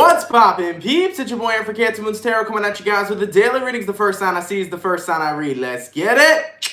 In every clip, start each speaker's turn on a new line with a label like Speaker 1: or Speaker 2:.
Speaker 1: What's poppin', peeps? It's your boy here for CancerMoonsTarot coming at you guys with the daily readings. The first sign I see is the first sign I read. Let's get it!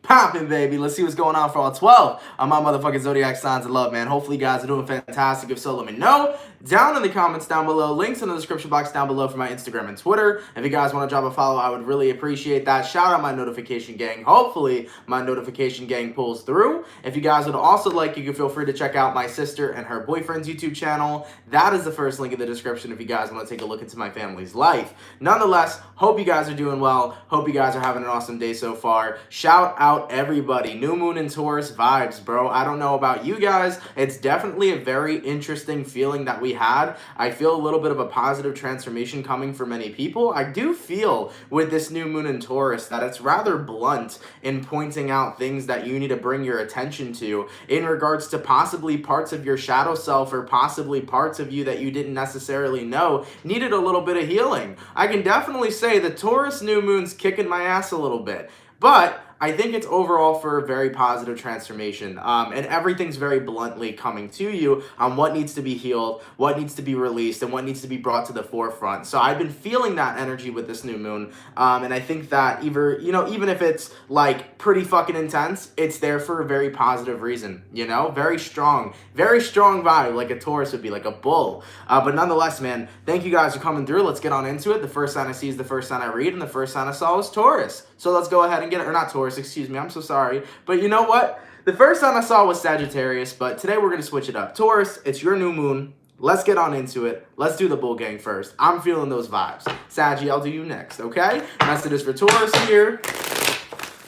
Speaker 1: Poppin', baby. Let's see what's going on for all 12 of my motherfucking zodiac signs of love, man. Hopefully you guys are doing fantastic. If so, let me know down in the comments down below. Links in the description box down below for my Instagram and Twitter. If you guys want to drop a follow, I would really appreciate that. Shout out my notification gang. Hopefully my notification gang pulls through. If you guys would also like, you can feel free to check out my sister and her boyfriend's YouTube channel. That is the first link in the description if you guys want to take a look into my family's life. Nonetheless, hope you guys are doing well. Hope you guys are having an awesome day so far. Shout out everybody. New Moon and Taurus vibes, bro. I don't know about you guys. It's definitely a very interesting feeling that we had. I feel a little bit of a positive transformation coming for many people. I do feel with this new moon in Taurus that it's rather blunt in pointing out things that you need to bring your attention to in regards to possibly parts of your shadow self or possibly parts of you that you didn't necessarily know needed a little bit of healing. I can definitely say the Taurus new moon's kicking my ass a little bit, but I think it's overall for a very positive transformation, and everything's very bluntly coming to you on what needs to be healed, what needs to be released, and what needs to be brought to the forefront. So I've been feeling that energy with this new moon, and I think that even if it's like pretty fucking intense, it's there for a very positive reason, very strong vibe, like a Taurus would be, like a bull. But nonetheless, man, thank you guys for coming through. Let's get on into it. The first sign I see is the first sign I read, and the first sign I saw was Taurus. So let's go ahead and get it, or not Taurus, excuse me, I'm so sorry. But you know what? The first sign I saw was Sagittarius, but today we're going to switch it up. Taurus, it's your new moon. Let's get on into it. Let's do the bull gang first. I'm feeling those vibes. Saggy, I'll do you next, okay? Messages for Taurus here.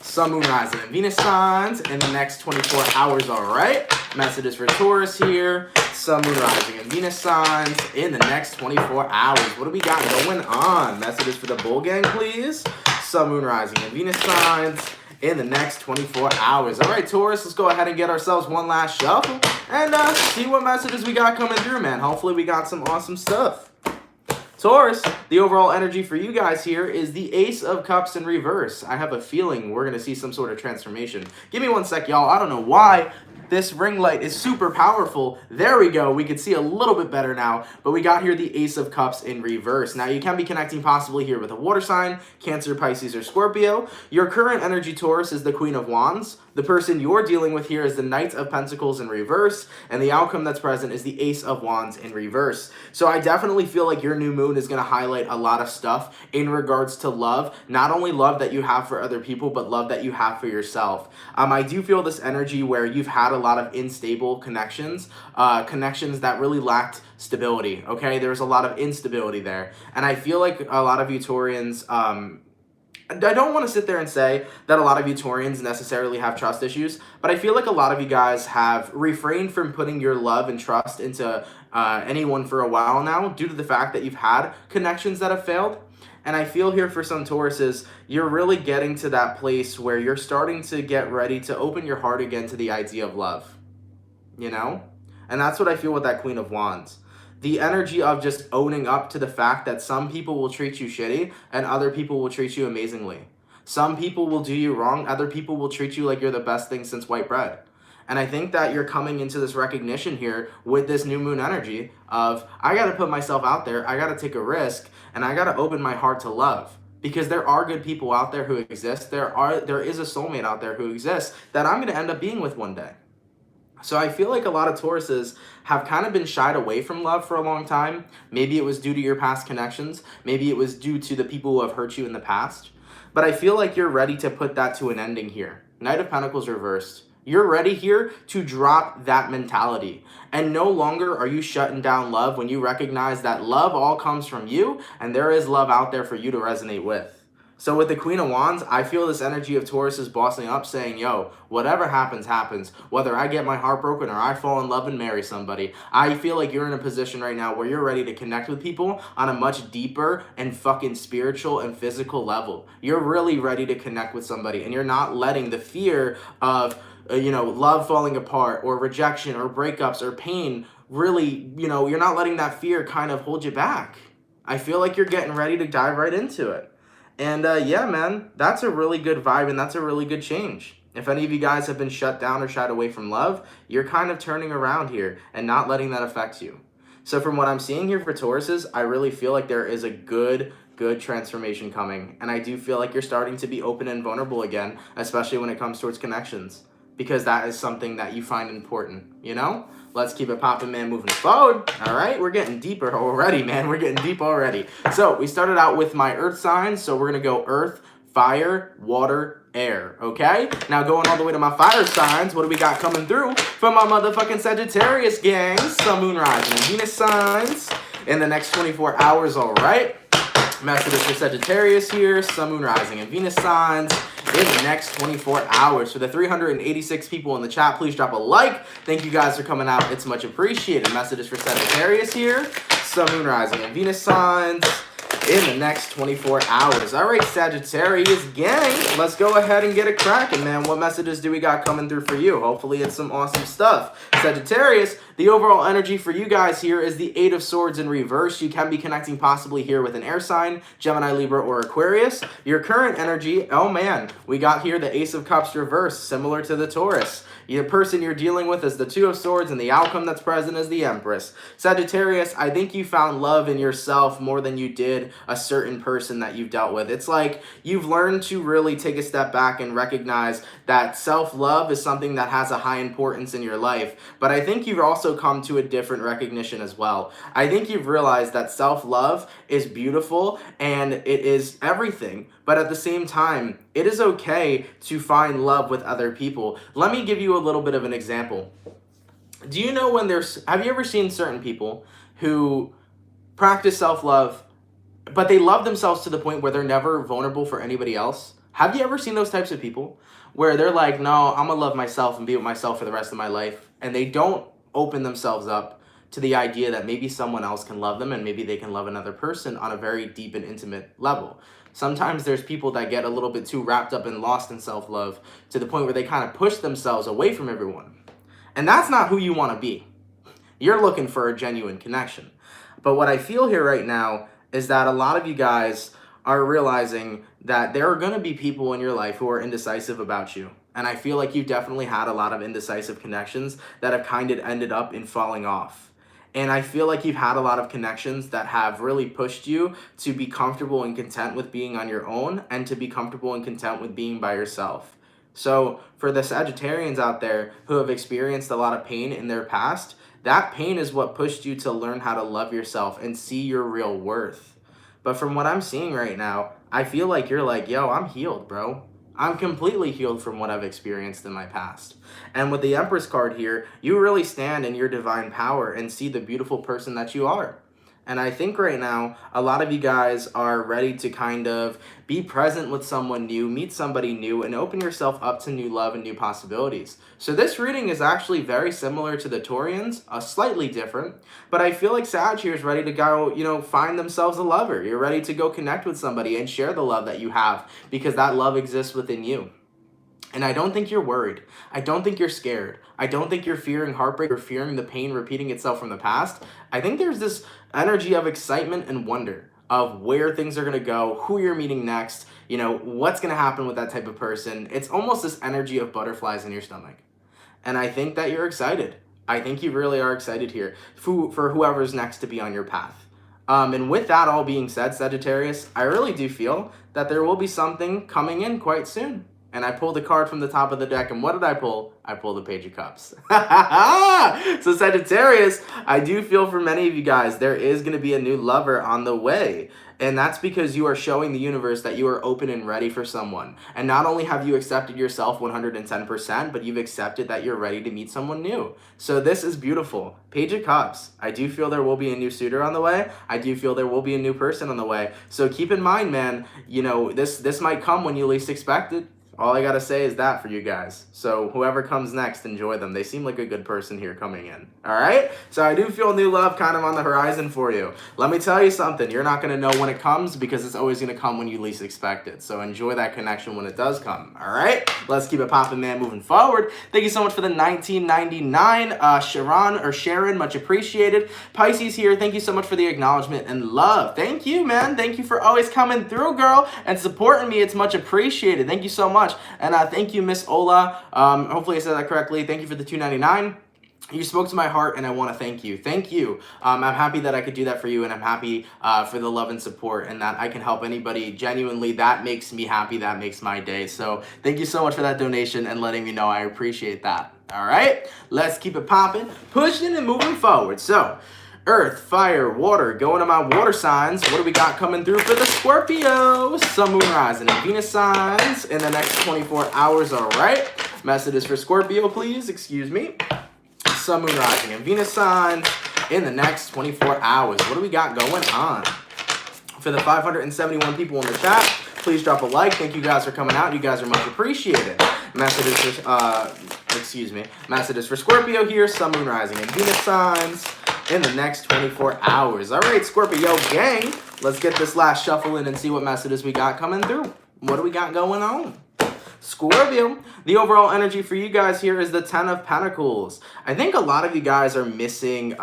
Speaker 1: Sun, Moon, Rising, and Venus signs in the next 24 hours, all right? Messages for Taurus here. Sun, Moon, Rising, and Venus signs in the next 24 hours. What do we got going on? Messages for the bull gang, please. Sun, Moon, Rising, and Venus signs in the next 24 hours. All right, Taurus, let's go ahead and get ourselves one last shuffle and see what messages we got coming through, man. Hopefully we got some awesome stuff. Taurus, the overall energy for you guys here is the Ace of Cups in reverse. I have a feeling we're going to see some sort of transformation. Give me one sec, y'all. I don't know why this ring light is super powerful. There we go. We can see a little bit better now, but we got here the Ace of Cups in reverse. Now, you can be connecting possibly here with a water sign, Cancer, Pisces, or Scorpio. Your current energy, Taurus, is the Queen of Wands. The person you're dealing with here is the Knight of Pentacles in reverse, and the outcome that's present is the Ace of Wands in reverse. So I definitely feel like your new moon is going to highlight a lot of stuff in regards to love. Not only love that you have for other people, but love that you have for yourself. I do feel this energy where you've had a lot of unstable connections, connections that really lacked stability, okay? There's a lot of instability there. And I feel like a lot of you Taurians, I don't want to sit there and say that a lot of you Taurians necessarily have trust issues, but I feel like a lot of you guys have refrained from putting your love and trust into anyone for a while now due to the fact that you've had connections that have failed. And I feel here for some Tauruses, you're really getting to that place where you're starting to get ready to open your heart again to the idea of love, And that's what I feel with that Queen of Wands. The energy of just owning up to the fact that some people will treat you shitty and other people will treat you amazingly. Some people will do you wrong, other people will treat you like you're the best thing since white bread. And I think that you're coming into this recognition here with this new moon energy of, I got to put myself out there, I got to take a risk, and I got to open my heart to love. Because there are good people out there who exist. There is a soulmate out there who exists that I'm going to end up being with one day. So I feel like a lot of Tauruses have kind of been shied away from love for a long time. Maybe it was due to your past connections. Maybe it was due to the people who have hurt you in the past. But I feel like you're ready to put that to an ending here. Knight of Pentacles reversed. You're ready here to drop that mentality. And no longer are you shutting down love when you recognize that love all comes from you and there is love out there for you to resonate with. So with the Queen of Wands, I feel this energy of Taurus is bossing up saying, yo, whatever happens, happens. Whether I get my heart broken or I fall in love and marry somebody, I feel like you're in a position right now where you're ready to connect with people on a much deeper and fucking spiritual and physical level. You're really ready to connect with somebody and you're not letting the fear of love falling apart or rejection or breakups or pain really, you're not letting that fear kind of hold you back. I feel like you're getting ready to dive right into it. And yeah, man, that's a really good vibe and that's a really good change. If any of you guys have been shut down or shied away from love, you're kind of turning around here and not letting that affect you. So from what I'm seeing here for Tauruses, I really feel like there is a good transformation coming. And I do feel like you're starting to be open and vulnerable again, especially when it comes towards connections, because that is something that you find important, you know? Let's keep it popping, man, moving forward. All right, we're getting deeper already, man. We're getting deep already. So we started out with my earth signs. So we're going to go earth, fire, water, air, okay? Now going all the way to my fire signs, what do we got coming through from my motherfucking Sagittarius gang? Sun, Moon, Rising, and Venus signs in the next 24 hours, all right? Messages for Sagittarius here, Sun, Moon, Rising, and Venus signs in the next 24 hours. For the 386 people in the chat, please drop a like. Thank you guys for coming out. It's much appreciated. Messages for Sagittarius here, Sun, Moon, Rising, and Venus signs in the next 24 hours. All right, Sagittarius gang, let's go ahead and get it cracking, man. What messages do we got coming through for you? Hopefully it's some awesome stuff. Sagittarius, the overall energy for you guys here is the Eight of Swords in reverse. You can be connecting possibly here with an air sign, Gemini, Libra, or Aquarius. Your current energy, oh man, we got here the Ace of Cups reverse, similar to the Taurus. The person you're dealing with is the Two of Swords, and the outcome that's present is the Empress. Sagittarius, I think you found love in yourself more than you did a certain person that you've dealt with. It's like you've learned to really take a step back and recognize that self-love is something that has a high importance in your life. But I think you've also come to a different recognition as well. I think you've realized that self-love is beautiful and it is everything. But at the same time, it is okay to find love with other people. Let me give you a little bit of an example. Do you know have you ever seen certain people who practice self-love, but they love themselves to the point where they're never vulnerable for anybody else? Have you ever seen those types of people where they're like, no, I'm gonna love myself and be with myself for the rest of my life, and they don't open themselves up to the idea that maybe someone else can love them and maybe they can love another person on a very deep and intimate level? Sometimes there's people that get a little bit too wrapped up and lost in self-love to the point where they kind of push themselves away from everyone. And that's not who you want to be. You're looking for a genuine connection. But what I feel here right now is that a lot of you guys are realizing that there are going to be people in your life who are indecisive about you. And I feel like you've definitely had a lot of indecisive connections that have kind of ended up in falling off. And I feel like you've had a lot of connections that have really pushed you to be comfortable and content with being on your own and to be comfortable and content with being by yourself. So for the Sagittarians out there who have experienced a lot of pain in their past, that pain is what pushed you to learn how to love yourself and see your real worth. But from what I'm seeing right now, I feel like you're like, yo, I'm healed, bro. I'm completely healed from what I've experienced in my past. And with the Empress card here, you really stand in your divine power and see the beautiful person that you are. And I think right now, a lot of you guys are ready to kind of be present with someone new, meet somebody new, and open yourself up to new love and new possibilities. So this reading is actually very similar to the Taurians, slightly different, but I feel like Sag here is ready to go, find themselves a lover. You're ready to go connect with somebody and share the love that you have because that love exists within you. And I don't think you're worried. I don't think you're scared. I don't think you're fearing heartbreak or fearing the pain repeating itself from the past. I think there's this energy of excitement and wonder of where things are going to go, who you're meeting next, what's going to happen with that type of person. It's almost this energy of butterflies in your stomach. And I think that you're excited. I think you really are excited here for whoever's next to be on your path. And with that all being said, Sagittarius, I really do feel that there will be something coming in quite soon. And I pulled a card from the top of the deck, and what did I pull? I pulled the Page of Cups. So Sagittarius, I do feel for many of you guys, there is going to be a new lover on the way. And that's because you are showing the universe that you are open and ready for someone. And not only have you accepted yourself 110%, but you've accepted that you're ready to meet someone new. So this is beautiful. Page of Cups. I do feel there will be a new suitor on the way. I do feel there will be a new person on the way. So keep in mind, man, this might come when you least expect it. All I gotta say is that for you guys. So whoever comes next, enjoy them. They seem like a good person here coming in. All right? So I do feel new love kind of on the horizon for you. Let me tell you something. You're not gonna know when it comes because it's always gonna come when you least expect it. So enjoy that connection when it does come. All right? Let's keep it popping, man, moving forward. Thank you so much for the 1999 Sharon, much appreciated. Pisces here, thank you so much for the acknowledgement and love. Thank you, man. Thank you for always coming through, girl, and supporting me. It's much appreciated. Thank you so much. And thank you, Miss Ola. Hopefully I said that correctly. Thank you for the $2.99. You spoke to my heart, and I want to thank you. Thank you. I'm happy that I could do that for you, and I'm happy for the love and support, and that I can help anybody. Genuinely, that makes me happy. That makes my day. So thank you so much for that donation and letting me know. I appreciate that. All right, let's keep it popping, pushing, and moving forward. So, Earth, fire, water, going to my water signs. What do we got coming through for the Scorpio? Sun, Moon, Rising, and Venus signs in the next 24 hours. All right, messages for Scorpio, please. Excuse me. Sun, Moon, Rising, and Venus signs in the next 24 hours. What do we got going on? For the 571 people in the chat, please drop a like. Thank you guys for coming out. You guys are much appreciated. Messages for, messages for Scorpio here. Sun, Moon, Rising, and Venus signs in the next 24 hours. All right, Scorpio gang, let's get this last shuffle in and see what messages we got coming through. What do we got going on? Scorpio, the overall energy for you guys here is the 10 of Pentacles. I think a lot of you guys are missing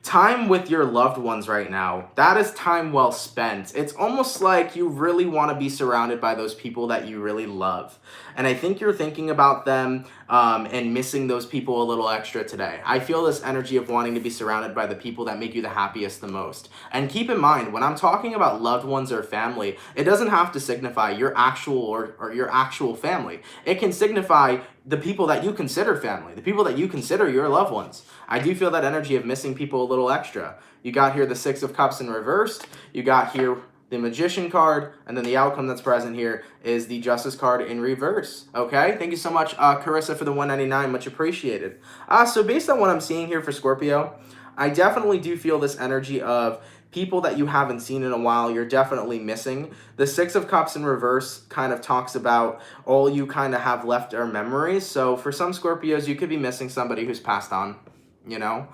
Speaker 1: time with your loved ones right now. That is time well spent. It's almost like you really want to be surrounded by those people that you really love. And I think you're thinking about them and missing those people a little extra today. I feel this energy of wanting to be surrounded by the people that make you the happiest the most. And keep in mind, when I'm talking about loved ones or family, it doesn't have to signify your actual or your actual family. It can signify the people that you consider family, the people that you consider your loved ones. I do feel that energy of missing people a little extra. You got here the Six of Cups in reversed. You got here the Magician card, and then the outcome that's present here is the Justice card in reverse. Okay, thank you so much, Carissa, for the 199, much appreciated. So based on what I'm seeing here for Scorpio, I definitely do feel this energy of people that you haven't seen in a while, you're definitely missing. The Six of Cups in reverse kind of talks about all you kind of have left are memories. So for some Scorpios, you could be missing somebody who's passed on. You know,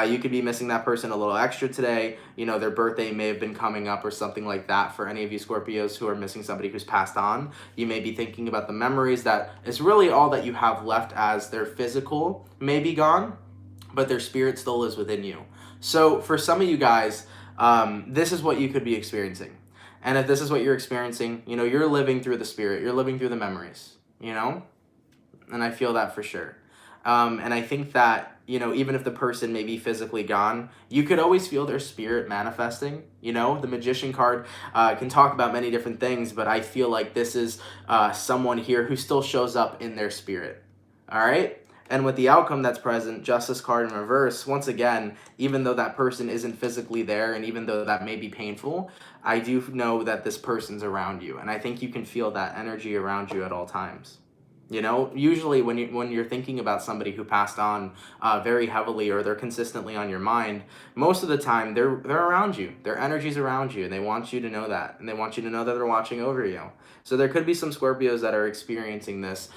Speaker 1: you could be missing that person a little extra today. You know, their birthday may have been coming up or something like that. For any of you Scorpios who are missing somebody who's passed on, you may be thinking about the memories that is really all that you have left, as their physical may be gone, but their spirit still lives within you. So for some of you guys, this is what you could be experiencing. And if this is what you're experiencing, you know, you're living through the spirit, you're living through the memories, you know, and I feel that for sure. And I think that, you know, even if the person may be physically gone, you could always feel their spirit manifesting. You know, the Magician card can talk about many different things, but I feel like this is someone here who still shows up in their spirit. All right? And with the outcome that's present, Justice card in reverse, once again, even though that person isn't physically there, and even though that may be painful, I do know that this person's around you. And I think you can feel that energy around you at all times. You know, usually when you're thinking about somebody who passed on very heavily, or they're consistently on your mind, most of the time they're around you. Their energy's around you, and they want you to know that. And they want you to know that they're watching over you. So there could be some Scorpios that are experiencing this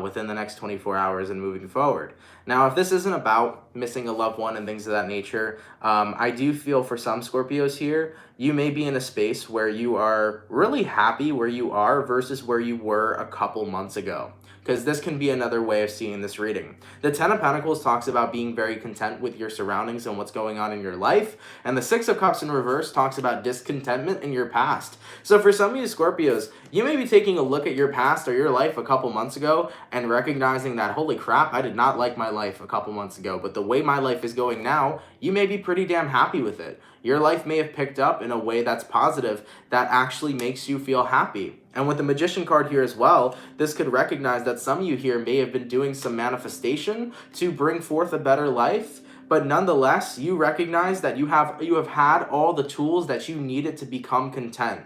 Speaker 1: within the next 24 hours and moving forward. Now, if this isn't about missing a loved one and things of that nature, I do feel for some Scorpios here, you may be in a space where you are really happy where you are versus where you were a couple months ago. Because this can be another way of seeing this reading. The Ten of Pentacles talks about being very content with your surroundings and what's going on in your life. And the Six of Cups in reverse talks about discontentment in your past. So for some of you Scorpios, you may be taking a look at your past or your life a couple months ago and recognizing that, holy crap, I did not like my life a couple months ago. But the way my life is going now, you may be pretty damn happy with it. Your life may have picked up in a way that's positive, that actually makes you feel happy. And with the Magician card here as well, this could recognize that some of you here may have been doing some manifestation to bring forth a better life, but nonetheless, you recognize that you have had all the tools that you needed to become content.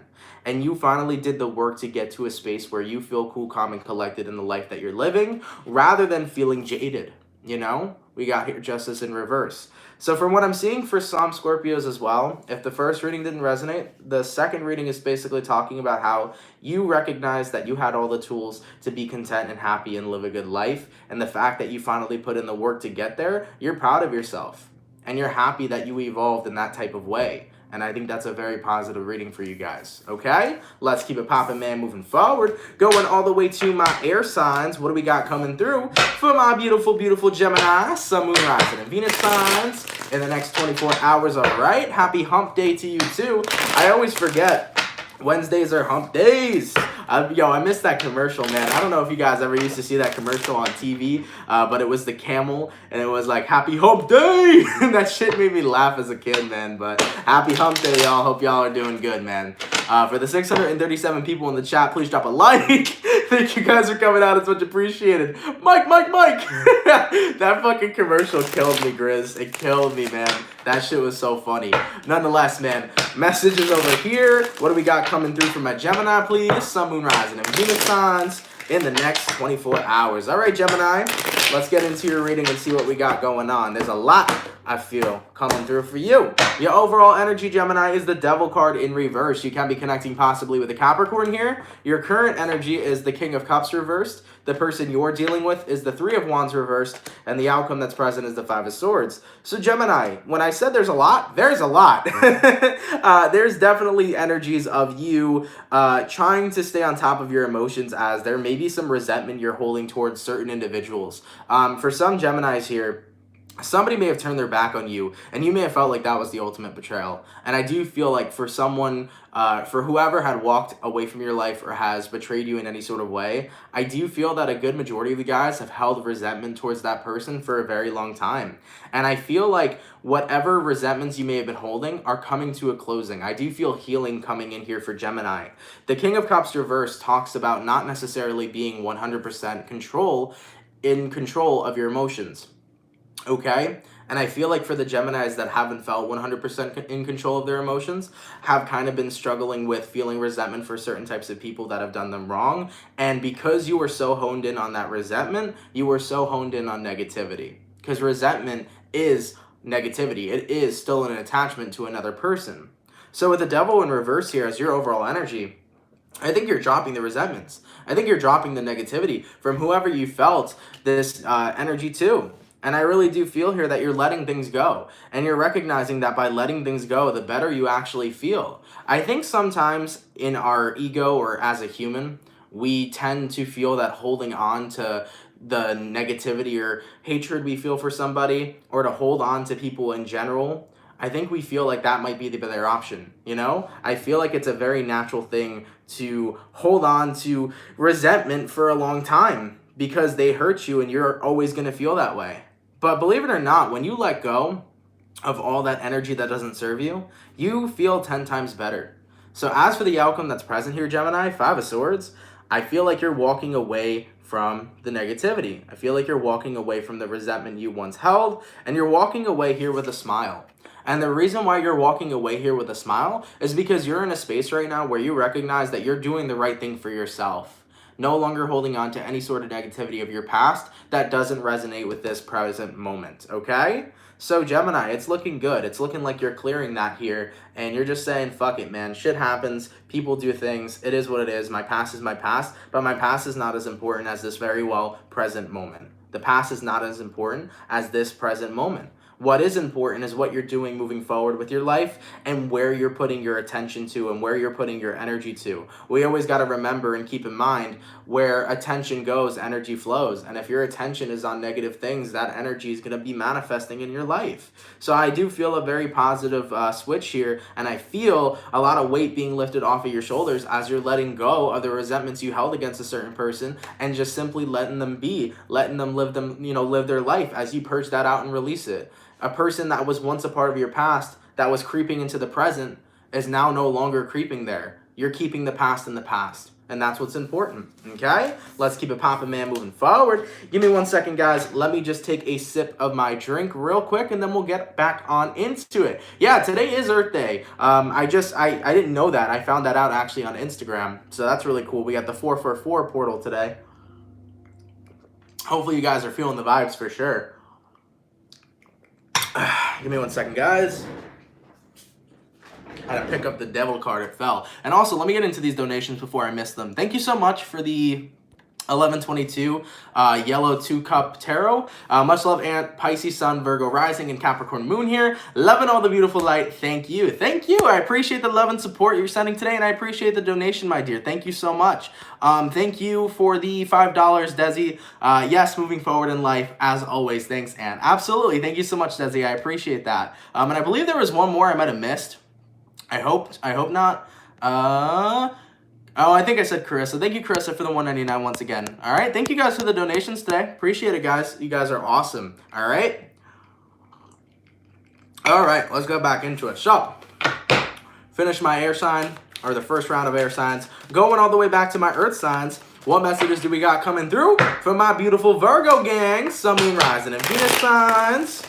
Speaker 1: And you finally did the work to get to a space where you feel cool, calm, and collected in the life that you're living, rather than feeling jaded. You know, we got here Justice in reverse. So from what I'm seeing for some Scorpios as well, if the first reading didn't resonate, the second reading is basically talking about how you recognize that you had all the tools to be content and happy and live a good life. And the fact that you finally put in the work to get there, you're proud of yourself. And you're happy that you evolved in that type of way. And I think that's a very positive reading for you guys. Okay? Let's keep it popping, man, moving forward. Going all the way to my air signs. What do we got coming through for my beautiful, beautiful Gemini, Sun, Moon, Rising, and Venus signs in the next 24 hours? All right? Happy hump day to you, too. I always forget. Wednesdays are hump days. Yo, I missed that commercial, man. I don't know if you guys ever used to see that commercial on TV, but it was the camel, and it was like, Happy Hump Day! That shit made me laugh as a kid, man. But happy Hump Day, y'all. Hope y'all are doing good, man. For the 637 people in the chat, please drop a like. Thank you guys for coming out. It's much appreciated. Mike! That fucking commercial killed me, Grizz. It killed me, man. That shit was so funny. Nonetheless, man, messages over here. What do we got coming through from my Gemini, please? Sun, Moon, Rising, and Venus signs in the next 24 hours. All right, Gemini, let's get into your reading and see what we got going on. There's a lot, I feel, coming through for you. Your overall energy, Gemini, is the Devil card in reverse. You can be connecting possibly with a Capricorn here. Your current energy is the King of Cups reversed. The person you're dealing with is the Three of Wands reversed. And the outcome that's present is the Five of Swords. So, Gemini, when I said there's a lot, there's a lot. There's definitely energies of you trying to stay on top of your emotions, as there may be some resentment you're holding towards certain individuals. For some Geminis here, somebody may have turned their back on you, and you may have felt like that was the ultimate betrayal. And I do feel like for someone, for whoever had walked away from your life or has betrayed you in any sort of way, I do feel that a good majority of you guys have held resentment towards that person for a very long time. And I feel like whatever resentments you may have been holding are coming to a closing. I do feel healing coming in here for Gemini. The King of Cups reverse talks about not necessarily being 100% in control of your emotions. Okay? And I feel like for the Geminis that haven't felt 100% in control of their emotions, have kind of been struggling with feeling resentment for certain types of people that have done them wrong. And because you were so honed in on that resentment, you were so honed in on negativity. Because resentment is negativity. It is still an attachment to another person. So with the Devil in reverse here as your overall energy, I think you're dropping the resentments. I think you're dropping the negativity from whoever you felt this energy to. And I really do feel here that you're letting things go. And you're recognizing that by letting things go, the better you actually feel. I think sometimes in our ego or as a human, we tend to feel that holding on to the negativity or hatred we feel for somebody, or to hold on to people in general, I think we feel like that might be the better option, you know? I feel like it's a very natural thing to hold on to resentment for a long time because they hurt you and you're always going to feel that way. But believe it or not, when you let go of all that energy that doesn't serve you, you feel 10 times better. So as for the outcome that's present here, Gemini, Five of Swords, I feel like you're walking away from the negativity. I feel like you're walking away from the resentment you once held, and you're walking away here with a smile. And the reason why you're walking away here with a smile is because you're in a space right now where you recognize that you're doing the right thing for yourself. No longer holding on to any sort of negativity of your past that doesn't resonate with this present moment, okay? So Gemini, it's looking good. It's looking like you're clearing that here, and you're just saying, fuck it, man. Shit happens. People do things. It is what it is. My past is my past, but my past is not as important as this very well present moment. The past is not as important as this present moment. What is important is what you're doing moving forward with your life and where you're putting your attention to and where you're putting your energy to. We always got to remember and keep in mind where attention goes, energy flows. And if your attention is on negative things, that energy is going to be manifesting in your life. So I do feel a very positive switch here, and I feel a lot of weight being lifted off of your shoulders as you're letting go of the resentments you held against a certain person and just simply letting them be, letting them live their life as you purge that out and release it. A person that was once a part of your past that was creeping into the present is now no longer creeping there. You're keeping the past in the past. And that's what's important, okay? Let's keep it poppin', man, moving forward. Give me 1 second, guys. Let me just take a sip of my drink real quick, and then we'll get back on into it. Yeah, today is Earth Day. I didn't know that. I found that out actually on Instagram. So that's really cool. We got the 444 portal today. Hopefully you guys are feeling the vibes for sure. Give me 1 second, guys. I had to pick up the Devil card. It fell. And also, let me get into these donations before I miss them. Thank you so much for the 1122 yellow 2-cup tarot. Much love, Aunt. Pisces Sun, Virgo Rising, and Capricorn Moon here. Loving all the beautiful light. Thank you. Thank you. I appreciate the love and support you're sending today, and I appreciate the donation, my dear. Thank you so much. Thank you for the $5, Desi. Yes, moving forward in life, as always. Thanks, Aunt. Absolutely. Thank you so much, Desi. I appreciate that. And I believe there was one more I might have missed. I hope not. Oh, I think I said Carissa. Thank you, Carissa, for the $1.99 once again. All right. Thank you guys for the donations today. Appreciate it, guys. You guys are awesome. All right. All right. Let's go back into it. So, finish my air sign, or the first round of air signs. Going all the way back to my earth signs. What messages do we got coming through for my beautiful Virgo gang? Sun, Moon, Rising, and Venus signs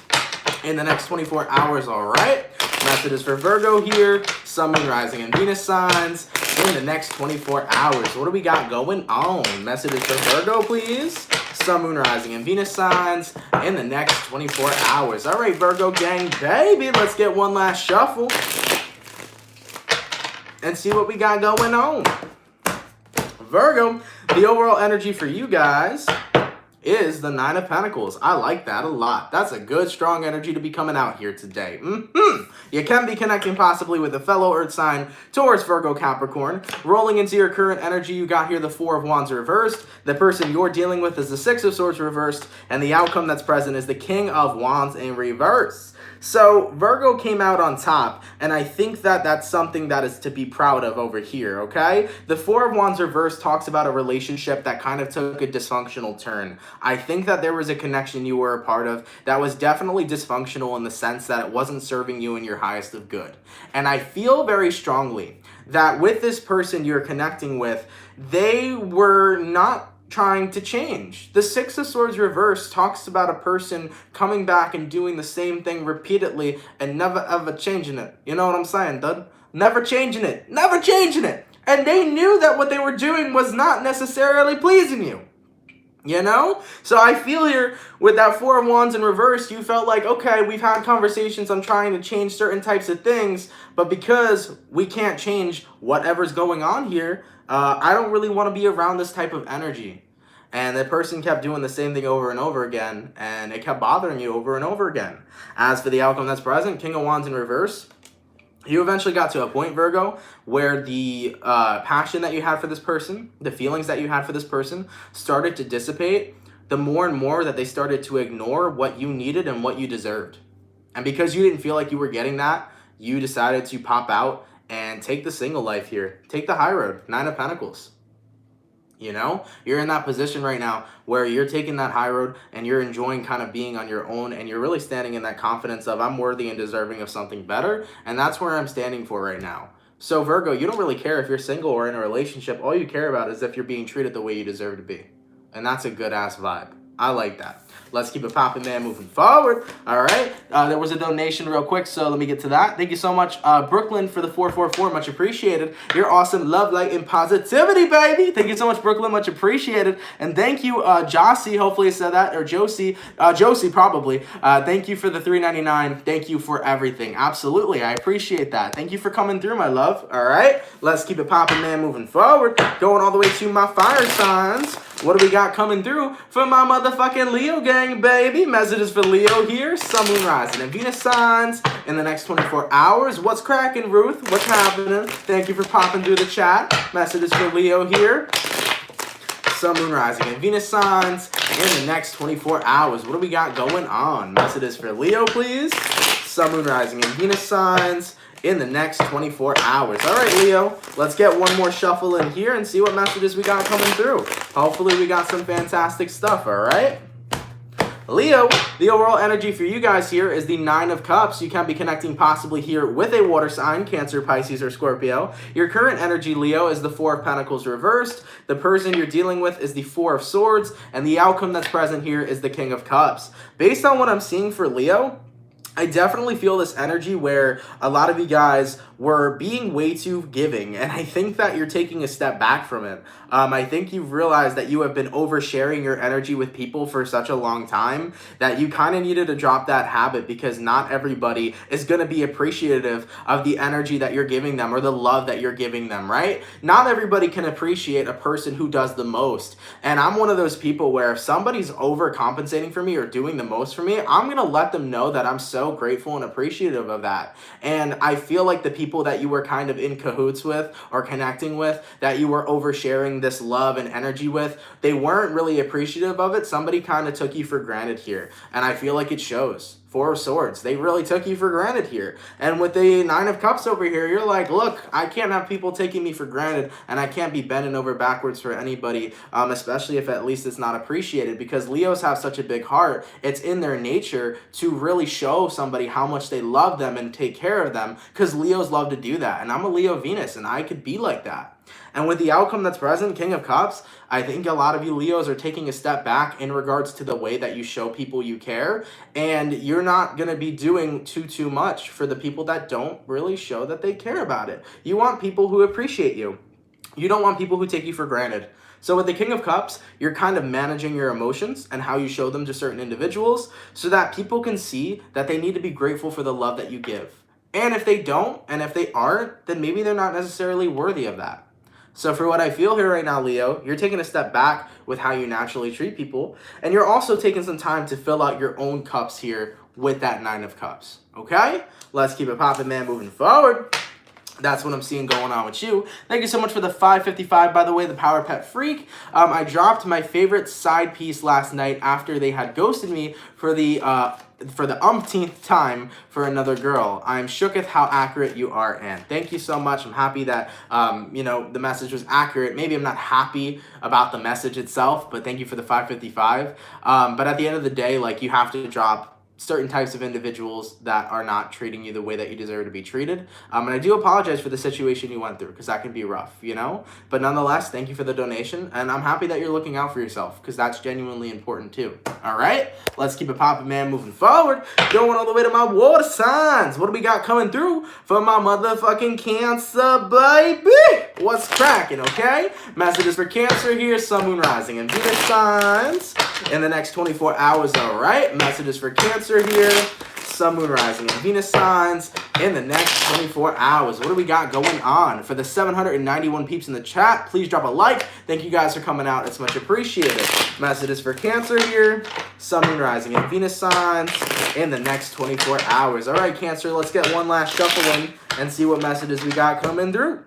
Speaker 1: in the next 24 hours, all right? Messages for Virgo here, Sun, Moon, Rising, and Venus signs in the next 24 hours. What do we got going on? Messages for Virgo, please. Sun, Moon, Rising, and Venus signs in the next 24 hours. All right, Virgo gang, baby, let's get one last shuffle and see what we got going on. Virgo, the overall energy for you guys is the Nine of Pentacles. I like that a lot. That's a good, strong energy to be coming out here today. You can be connecting possibly with a fellow earth sign, Taurus, Virgo, Capricorn. Rolling into your current energy, you got here the Four of Wands reversed. The person you're dealing with is the Six of Swords reversed. And the outcome that's present is the King of Wands in reverse. So Virgo came out on top, and I think that that's something that is to be proud of over here, okay? The Four of Wands reverse talks about a relationship that kind of took a dysfunctional turn. I think that there was a connection you were a part of that was definitely dysfunctional in the sense that it wasn't serving you in your highest of good. And I feel very strongly that with this person you're connecting with, they were not trying to change. The Six of Swords reverse talks about a person coming back and doing the same thing repeatedly and never ever changing it. You know what I'm saying, dude? Never changing it. Never changing it. And they knew that what they were doing was not necessarily pleasing you. You know? So I feel here with that Four of Wands in reverse, you felt like, okay, we've had conversations, I'm trying to change certain types of things, but because we can't change whatever's going on here, I don't really want to be around this type of energy. And the person kept doing the same thing over and over again, and it kept bothering you over and over again. As for the outcome that's present, King of Wands in reverse, you eventually got to a point, Virgo, where the passion that you had for this person, the feelings that you had for this person, started to dissipate the more and more that they started to ignore what you needed and what you deserved. And because you didn't feel like you were getting that, you decided to pop out and take the single life here. Take the high road, Nine of Pentacles. You know, you're in that position right now where you're taking that high road and you're enjoying kind of being on your own, and you're really standing in that confidence of, I'm worthy and deserving of something better. And that's where I'm standing for right now. So Virgo, you don't really care if you're single or in a relationship. All you care about is if you're being treated the way you deserve to be. And that's a good ass vibe. I like that. Let's keep it popping, man, moving forward. All right. There was a donation real quick, so let me get to that. Thank you so much, Brooklyn, for the 444. Much appreciated. You're awesome. Love, light, and positivity, baby. Thank you so much, Brooklyn. Much appreciated. And thank you, Jossie. Hopefully I said that. Or Josie. Josie, probably. Thank you for the $3.99. Thank you for everything. Absolutely. I appreciate that. Thank you for coming through, my love. All right. Let's keep it popping, man, moving forward. Going all the way to my fire signs. What do we got coming through for my motherfucking Leo gang, baby? Messages for Leo here. Sun, Moon, Rising, and Venus signs in the next 24 hours. What's cracking, Ruth? What's happening? Thank you for popping through the chat. Messages for Leo here. Sun, Moon, Rising, and Venus signs in the next 24 hours. What do we got going on? Messages for Leo, please. Sun, Moon, Rising, and Venus signs in the next 24 hours. All right, Leo, let's get one more shuffle in here and see what messages we got coming through. Hopefully we got some fantastic stuff, all right? Leo, the overall energy for you guys here is the Nine of Cups. You can be connecting possibly here with a water sign, Cancer, Pisces, or Scorpio. Your current energy, Leo, is the Four of Pentacles reversed. The person you're dealing with is the Four of Swords, and the outcome that's present here is the King of Cups. Based on what I'm seeing for Leo, I definitely feel this energy where a lot of you guys were being way too giving, and I think that you're taking a step back from it. I think you've realized that you have been oversharing your energy with people for such a long time that you kind of needed to drop that habit, because not everybody is going to be appreciative of the energy that you're giving them or the love that you're giving them, right? Not everybody can appreciate a person who does the most, and I'm one of those people where if somebody's overcompensating for me or doing the most for me, I'm going to let them know that I'm so grateful and appreciative of that. And I feel like the people that you were kind of in cahoots with or connecting with, that you were oversharing this love and energy with, they weren't really appreciative of it. Somebody kind of took you for granted here, and I feel like it shows. Four of Swords. They really took you for granted here. And with the Nine of Cups over here, you're like, look, I can't have people taking me for granted, and I can't be bending over backwards for anybody, especially if at least it's not appreciated, because Leos have such a big heart. It's in their nature to really show somebody how much they love them and take care of them, because Leos love to do that. And I'm a Leo Venus, and I could be like that. And with the outcome that's present, King of Cups, I think a lot of you Leos are taking a step back in regards to the way that you show people you care. And you're not going to be doing too much for the people that don't really show that they care about it. You want people who appreciate you. You don't want people who take you for granted. So with the King of Cups, you're kind of managing your emotions and how you show them to certain individuals so that people can see that they need to be grateful for the love that you give. And if they don't, and if they aren't, then maybe they're not necessarily worthy of that. So for what I feel here right now, Leo, you're taking a step back with how you naturally treat people. And you're also taking some time to fill out your own cups here with that Nine of Cups. Okay? Let's keep it popping, man, moving forward. That's what I'm seeing going on with you. Thank you so much for the 555, by the way, the Power Pet Freak. I dropped my favorite side piece last night after they had ghosted me for the umpteenth time for another girl. I'm shook at how accurate you are, Anne. Thank you so much. I'm happy that, the message was accurate. Maybe I'm not happy about the message itself, but thank you for the 555. But at the end of the day, like, you have to drop certain types of individuals that are not treating you the way that you deserve to be treated. And I do apologize for the situation you went through, because that can be rough, But nonetheless, thank you for the donation, and I'm happy that you're looking out for yourself, because that's genuinely important too. All right? Let's keep it popping, man, moving forward. Going all the way to my water signs. What do we got coming through for my motherfucking Cancer, baby? What's cracking, okay? Messages for Cancer here, Sun, Moon, Rising, and Venus signs in the next 24 hours, all right? Messages for Cancer here, Sun, Moon, Rising, and Venus signs in the next 24 hours. What do we got going on? For the 791 peeps in the chat, please drop a like. Thank you guys for coming out. It's much appreciated. Messages for Cancer here, Sun, Moon, Rising, and Venus signs in the next 24 hours. All right, Cancer, let's get one last shuffle in and see what messages we got coming through.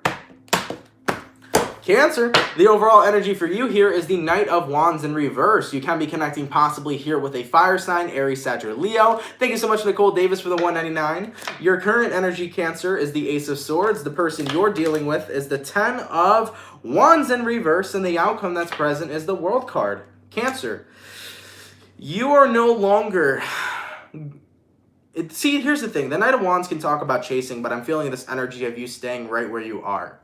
Speaker 1: Cancer, the overall energy for you here is the Knight of Wands in reverse. You can be connecting possibly here with a fire sign, Aries, Sag, or Leo. Thank you so much, Nicole Davis, for the 199. Your current energy, Cancer, is the Ace of Swords. The person you're dealing with is the 10 of Wands in reverse, and the outcome that's present is the World card. Cancer, you are no longer... See, here's the thing. The Knight of Wands can talk about chasing, but I'm feeling this energy of you staying right where you are.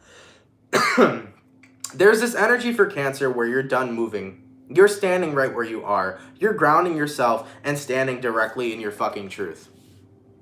Speaker 1: There's this energy for Cancer where you're done moving. You're standing right where you are. You're grounding yourself and standing directly in your fucking truth.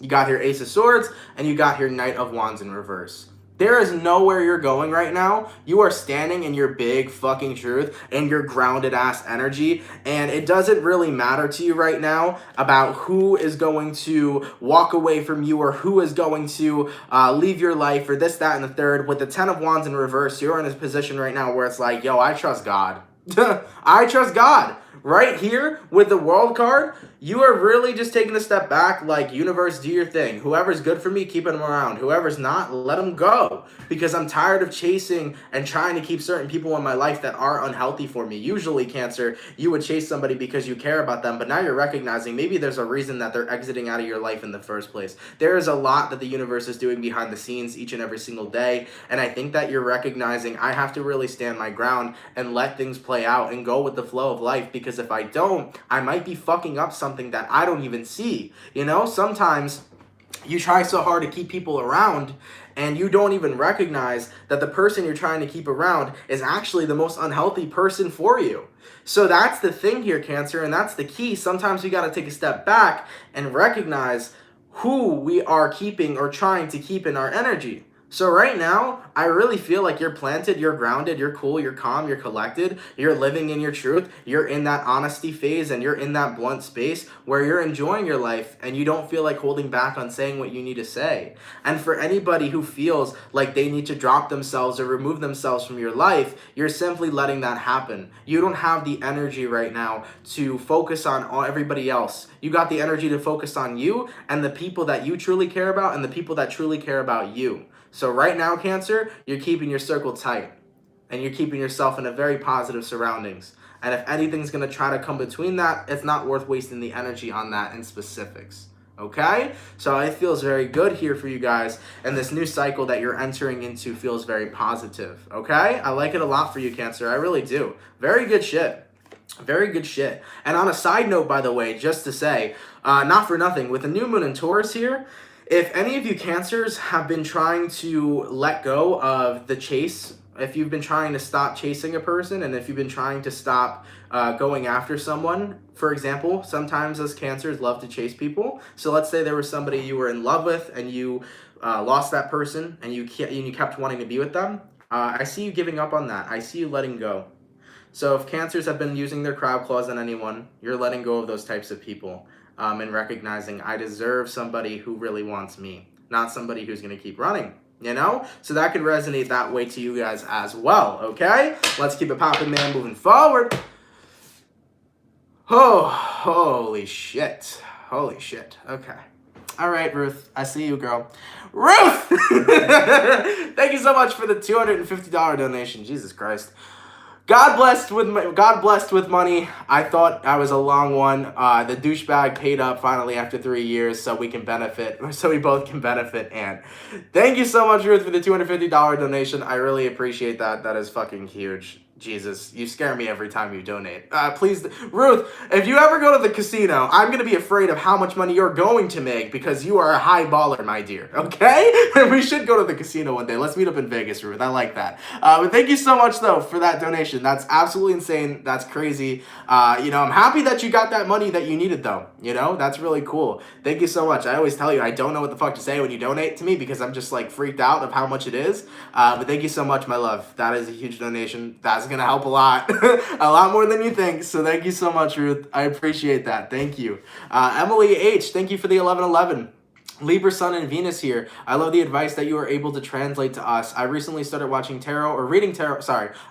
Speaker 1: You got here Ace of Swords, and you got here Knight of Wands in reverse. There is nowhere you're going right now. You are standing in your big fucking truth and your grounded ass energy, and it doesn't really matter to you right now about who is going to walk away from you or who is going to leave your life or this, that, and the third. With the 10 of Wands in reverse, you're in a position right now where it's like, yo, I trust God. I trust God. Right here with the World card, you are really just taking a step back, like, universe, do your thing. Whoever's good for me, keep them around. Whoever's not, let them go. Because I'm tired of chasing and trying to keep certain people in my life that are unhealthy for me. Usually, Cancer, you would chase somebody because you care about them, but now you're recognizing maybe there's a reason that they're exiting out of your life in the first place. There is a lot that the universe is doing behind the scenes each and every single day, and I think that you're recognizing I have to really stand my ground and let things play out and go with the flow of life, because if I don't, I might be fucking up something that I don't even see. Sometimes you try so hard to keep people around and you don't even recognize that the person you're trying to keep around is actually the most unhealthy person for you. So that's the thing here, Cancer, and that's the key. Sometimes we got to take a step back and recognize who we are keeping or trying to keep in our energy. So right now, I really feel like you're planted, you're grounded, you're cool, you're calm, you're collected, you're living in your truth, you're in that honesty phase, and you're in that blunt space where you're enjoying your life and you don't feel like holding back on saying what you need to say. And for anybody who feels like they need to drop themselves or remove themselves from your life, you're simply letting that happen. You don't have the energy right now to focus on everybody else. You got the energy to focus on you and the people that you truly care about and the people that truly care about you. So right now, Cancer, you're keeping your circle tight and you're keeping yourself in a very positive surroundings. And if anything's going to try to come between that, it's not worth wasting the energy on that in specifics. Okay, so it feels very good here for you guys, and this new cycle that you're entering into feels very positive. Okay, I like it a lot for you, Cancer. I really do. Very good shit. Very good shit. And on a side note, by the way, just to say, not for nothing, with the new moon in Taurus here, if any of you Cancers have been trying to let go of the chase, if you've been trying to stop chasing a person, and if you've been trying to stop going after someone, for example, sometimes us Cancers love to chase people. So let's say there was somebody you were in love with and you lost that person and you kept wanting to be with them. I see you giving up on that. I see you letting go. So if Cancers have been using their crowd clause on anyone, you're letting go of those types of people and recognizing I deserve somebody who really wants me, not somebody who's going to keep running, you know? So that could resonate that way to you guys as well, okay? Let's keep it popping, man, moving forward. Oh, holy shit. Holy shit. Okay. All right, Ruth. I see you, girl. Ruth! Thank you so much for the $250 donation. Jesus Christ. God blessed with money. I thought I was a long one. The douchebag paid up finally after 3 years, so we can benefit. So we both can benefit. And thank you so much, Ruth, for the $250 donation. I really appreciate that. That is fucking huge. Jesus, you scare me every time you donate. Please, Ruth, if you ever go to the casino, I'm going to be afraid of how much money you're going to make because you are a high baller, my dear, okay? We should go to the casino one day. Let's meet up in Vegas, Ruth. I like that. But thank you so much, though, for that donation. That's absolutely insane. That's crazy. You know, I'm happy that you got that money that you needed, though. You know, that's really cool. Thank you so much. I always tell you, I don't know what the fuck to say when you donate to me because I'm just, like, freaked out of how much it is. But thank you so much, my love. That is a huge donation. That's going to help a lot. A lot more than you think. So thank you so much, Ruth. I appreciate that. Thank you. Emily H., thank you for the 1111. Libra, Sun, and Venus here. I love the advice that you were able to translate to us. I recently started watching tarot, or reading tarot,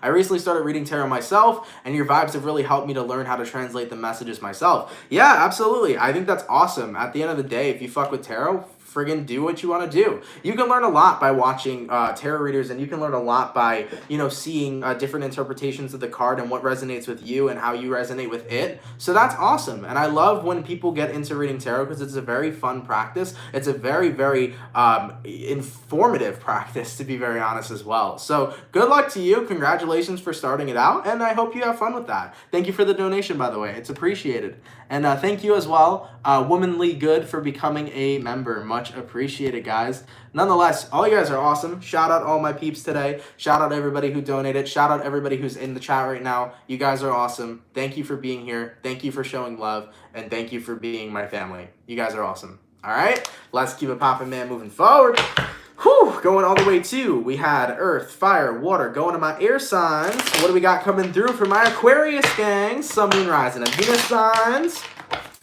Speaker 1: I recently started reading tarot myself, and your vibes have really helped me to learn how to translate the messages myself. Yeah, absolutely. I think that's awesome. At the end of the day, if you fuck with tarot, friggin' do what you want to do. You can learn a lot by watching tarot readers, and you can learn a lot by, you know, seeing different interpretations of the card and what resonates with you and how you resonate with it. So that's awesome. And I love when people get into reading tarot because it's a very fun practice. It's a very, very informative practice, to be very honest as well. So good luck to you. Congratulations for starting it out, and I hope you have fun with that. Thank you for the donation, by the way. It's appreciated. And thank you as well, Womanly Good, for becoming a member. Much appreciated, guys. Nonetheless, all you guys are awesome. Shout out all my peeps today. Shout out everybody who donated. Shout out everybody who's in the chat right now. You guys are awesome. Thank you for being here. Thank you for showing love. And thank you for being my family. You guys are awesome. All right? Let's keep it popping, man, moving forward. Whew, going all the way to, we had Earth, Fire, Water, going to my air signs. What do we got coming through for my Aquarius gang? Sun, Moon, Rising, and Venus signs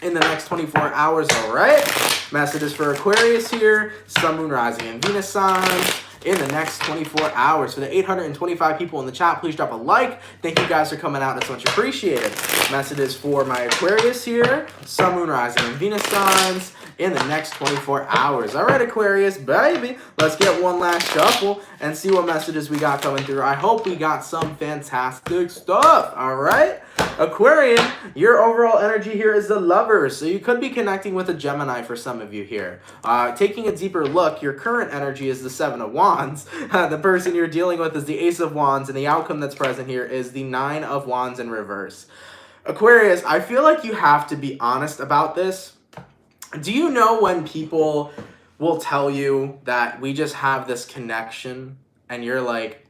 Speaker 1: in the next 24 hours, all right? Messages for Aquarius here, Sun, Moon, Rising, and Venus signs in the next 24 hours. For the 825 people in the chat, please drop a like. Thank you guys for coming out. It's much appreciated. Messages for my Aquarius here, Sun, Moon, Rising, and Venus signs in the next 24 hours. All right, Aquarius, baby. Let's get one last shuffle and see what messages we got coming through. I hope we got some fantastic stuff. All right. Aquarian, your overall energy here is the Lovers. So you could be connecting with a Gemini for some of you here. Taking a deeper look, your current energy is the Seven of Wands. The person you're dealing with is the Ace of Wands, and the outcome that's present here is the Nine of Wands in reverse. Aquarius, I feel like you have to be honest about this. Do you know when people will tell you that we just have this connection and you're like,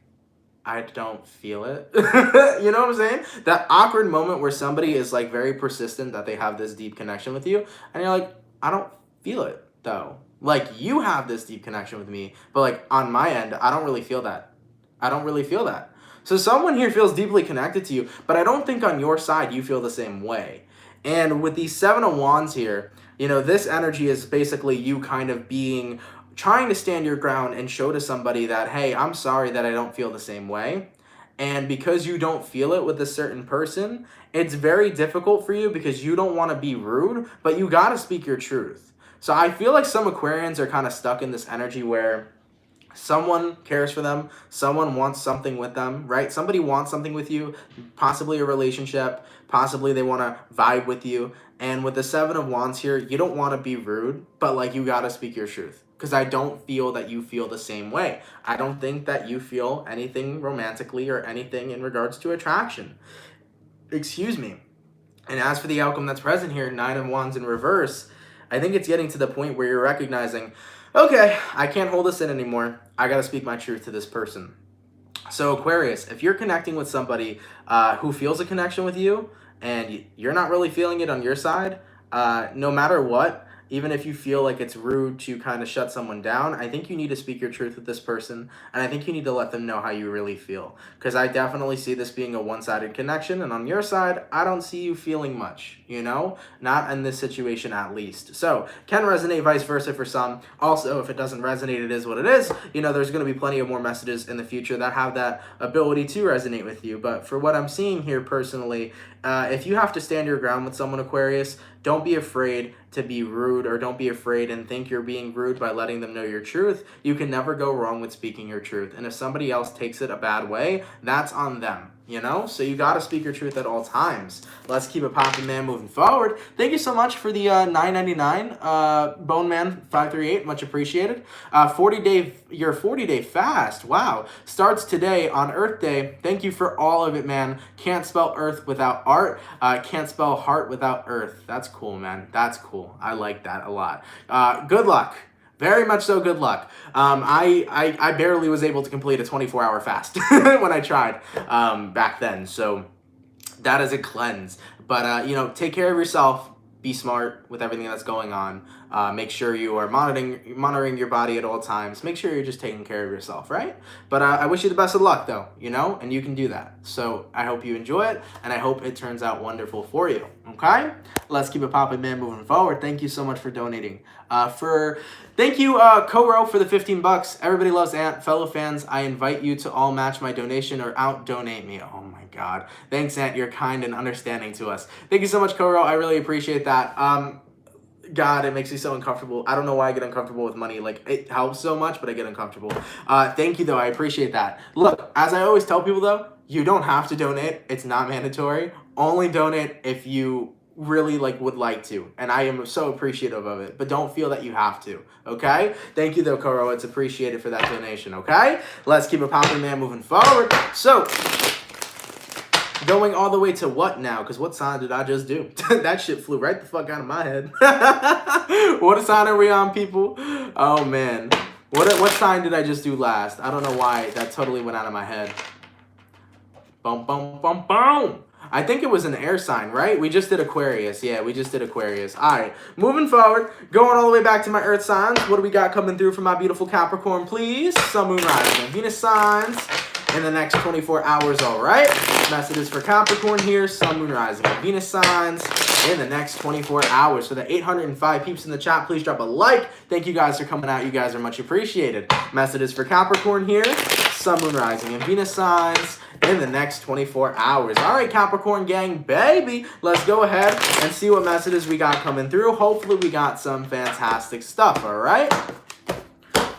Speaker 1: I don't feel it? You know what I'm saying? That awkward moment where somebody is like very persistent that they have this deep connection with you and you're like, I don't feel it though. Like you have this deep connection with me, but like on my end, I don't really feel that. I don't really feel that. So someone here feels deeply connected to you, but I don't think on your side you feel the same way. And with these Seven of Wands here, you know, this energy is basically you kind of trying to stand your ground and show to somebody that, hey, I'm sorry that I don't feel the same way. And because you don't feel it with a certain person, it's very difficult for you because you don't want to be rude, but you got to speak your truth. So I feel like some Aquarians are kind of stuck in this energy where Someone cares for them. Someone wants something with them, right? Somebody wants something with you, possibly a relationship. Possibly they want to vibe with you. And with the Seven of Wands here, you don't want to be rude, but like you got to speak your truth. Because I don't feel that you feel the same way. I don't think that you feel anything romantically or anything in regards to attraction. Excuse me. And as for the outcome that's present here, Nine of Wands in reverse, I think it's getting to the point where you're recognizing, okay, I can't hold this in anymore. I got to speak my truth to this person. So Aquarius, if you're connecting with somebody who feels a connection with you and you're not really feeling it on your side, no matter what, even if you feel like it's rude to kind of shut someone down, I think you need to speak your truth with this person, and I think you need to let them know how you really feel. Because I definitely see this being a one-sided connection, and on your side, I don't see you feeling much, you know? Not in this situation, at least. So, can resonate vice versa for some. Also, if it doesn't resonate, it is what it is. You know, there's going to be plenty of more messages in the future that have that ability to resonate with you. But for what I'm seeing here personally, if you have to stand your ground with someone, Aquarius, don't be afraid to be rude, or don't be afraid and think you're being rude by letting them know your truth. You can never go wrong with speaking your truth. And if somebody else takes it a bad way, that's on them, you know? So you got to speak your truth at all times. Let's keep it popping, man, moving forward. Thank you so much for the $9.99 Bone Man 538. Much appreciated. Your 40-day fast. Wow. Starts today on Earth Day. Thank you for all of it, man. Can't spell Earth without art. Can't spell heart without Earth. That's cool, man. That's cool. I like that a lot. Good luck. Very much so, good luck. I barely was able to complete a 24-hour fast when I tried back then. So that is a cleanse. But, you know, take care of yourself. Be smart with everything that's going on. Make sure you are monitoring your body at all times. Make sure you're just taking care of yourself, right? But I wish you the best of luck, though, you know, and you can do that. So I hope you enjoy it, and I hope it turns out wonderful for you, okay? Let's keep it popping, man, moving forward. Thank you so much for donating. Thank you, Koro, for the 15 bucks. Everybody loves Ant. Fellow fans, I invite you to all match my donation or out-donate me. Oh, my God. Thanks, Ant. You're kind and understanding to us. Thank you so much, Koro. I really appreciate that. God, it makes me so uncomfortable. I don't know why I get uncomfortable with money. Like, it helps so much, but I get uncomfortable. Thank you, though. I appreciate that. Look, as I always tell people, though, you don't have to donate. It's not mandatory. Only donate if you really would like to, and I am so appreciative of it, but don't feel that you have to, okay? Thank you, though, Koro. It's appreciated for that donation, okay? Let's keep it popping, man, moving forward. So, going all the way to what now? Because what sign did I just do? That shit flew right the fuck out of my head. What sign are we on, people? Oh, man. What sign did I just do last? I don't know why that totally went out of my head. Boom, boom, boom, boom. I think it was an air sign, right? We just did Aquarius. Yeah, we just did Aquarius. All right, moving forward, going all the way back to my Earth signs. What do we got coming through for my beautiful Capricorn, please? Sun, Moon, Rising, and Venus signs in the next 24 hours, all right? Messages for Capricorn here, Sun, Moon, Rising, and Venus signs in the next 24 hours. For the 805 peeps in the chat, please drop a like. Thank you guys for coming out. You guys are much appreciated. Messages for Capricorn here, Sun, Moon, Rising, and Venus signs in the next 24 hours. All right, Capricorn gang, baby. Let's go ahead and see what messages we got coming through. Hopefully we got some fantastic stuff, all right?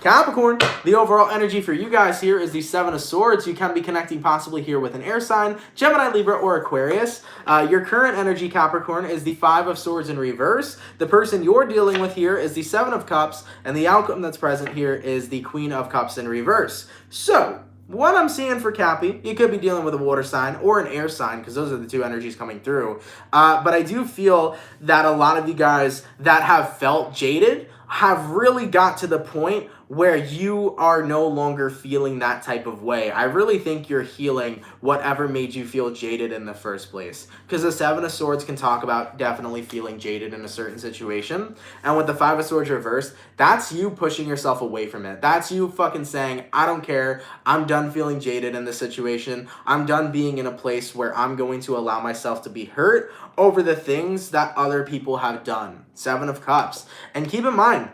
Speaker 1: Capricorn, the overall energy for you guys here is the Seven of Swords. You can be connecting possibly here with an air sign, Gemini, Libra, or Aquarius. Your current energy, Capricorn, is the Five of Swords in reverse. The person you're dealing with here is the Seven of Cups, and the outcome that's present here is the Queen of Cups in reverse. So, what I'm seeing for Cappy, you could be dealing with a water sign or an air sign, because those are the two energies coming through. But I do feel that a lot of you guys that have felt jaded have really got to the point where you are no longer feeling that type of way. I really think you're healing whatever made you feel jaded in the first place. Because the Seven of Swords can talk about definitely feeling jaded in a certain situation. And with the Five of Swords reversed, that's you pushing yourself away from it. That's you fucking saying, I don't care. I'm done feeling jaded in this situation. I'm done being in a place where I'm going to allow myself to be hurt over the things that other people have done. Seven of Cups. And keep in mind,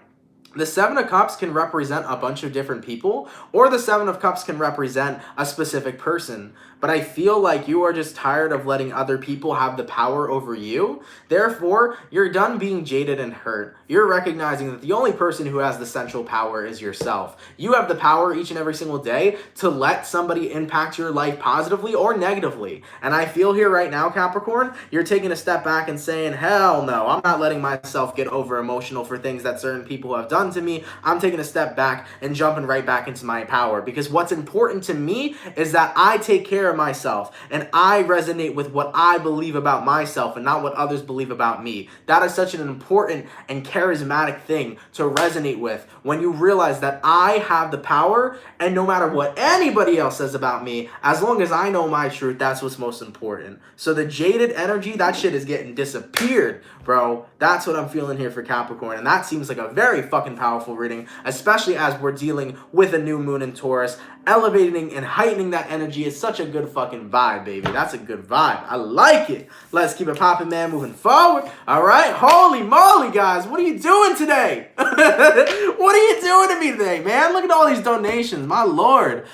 Speaker 1: The Seven of Cups can represent a bunch of different people, or the Seven of Cups can represent a specific person. But I feel like you are just tired of letting other people have the power over you. Therefore, you're done being jaded and hurt. You're recognizing that the only person who has the central power is yourself. You have the power each and every single day to let somebody impact your life positively or negatively. And I feel here right now, Capricorn, you're taking a step back and saying, hell no, I'm not letting myself get over emotional for things that certain people have done to me. I'm taking a step back and jumping right back into my power, because what's important to me is that I take care of myself and I resonate with what I believe about myself and not what others believe about me. That is such an important and charismatic thing to resonate with, when you realize that I have the power, and no matter what anybody else says about me, as long as I know my truth, that's what's most important. So the jaded energy, that shit is getting disappeared, bro. That's what I'm feeling here for Capricorn, and that seems like a very fucking powerful reading, especially as we're dealing with a new moon in Taurus. Elevating and heightening that energy is such a good fucking vibe, baby. That's a good vibe. I like it. Let's keep it popping, man, moving forward. All right. Holy moly, guys. What are you doing today? What are you doing to me today, man? Look at all these donations. My lord.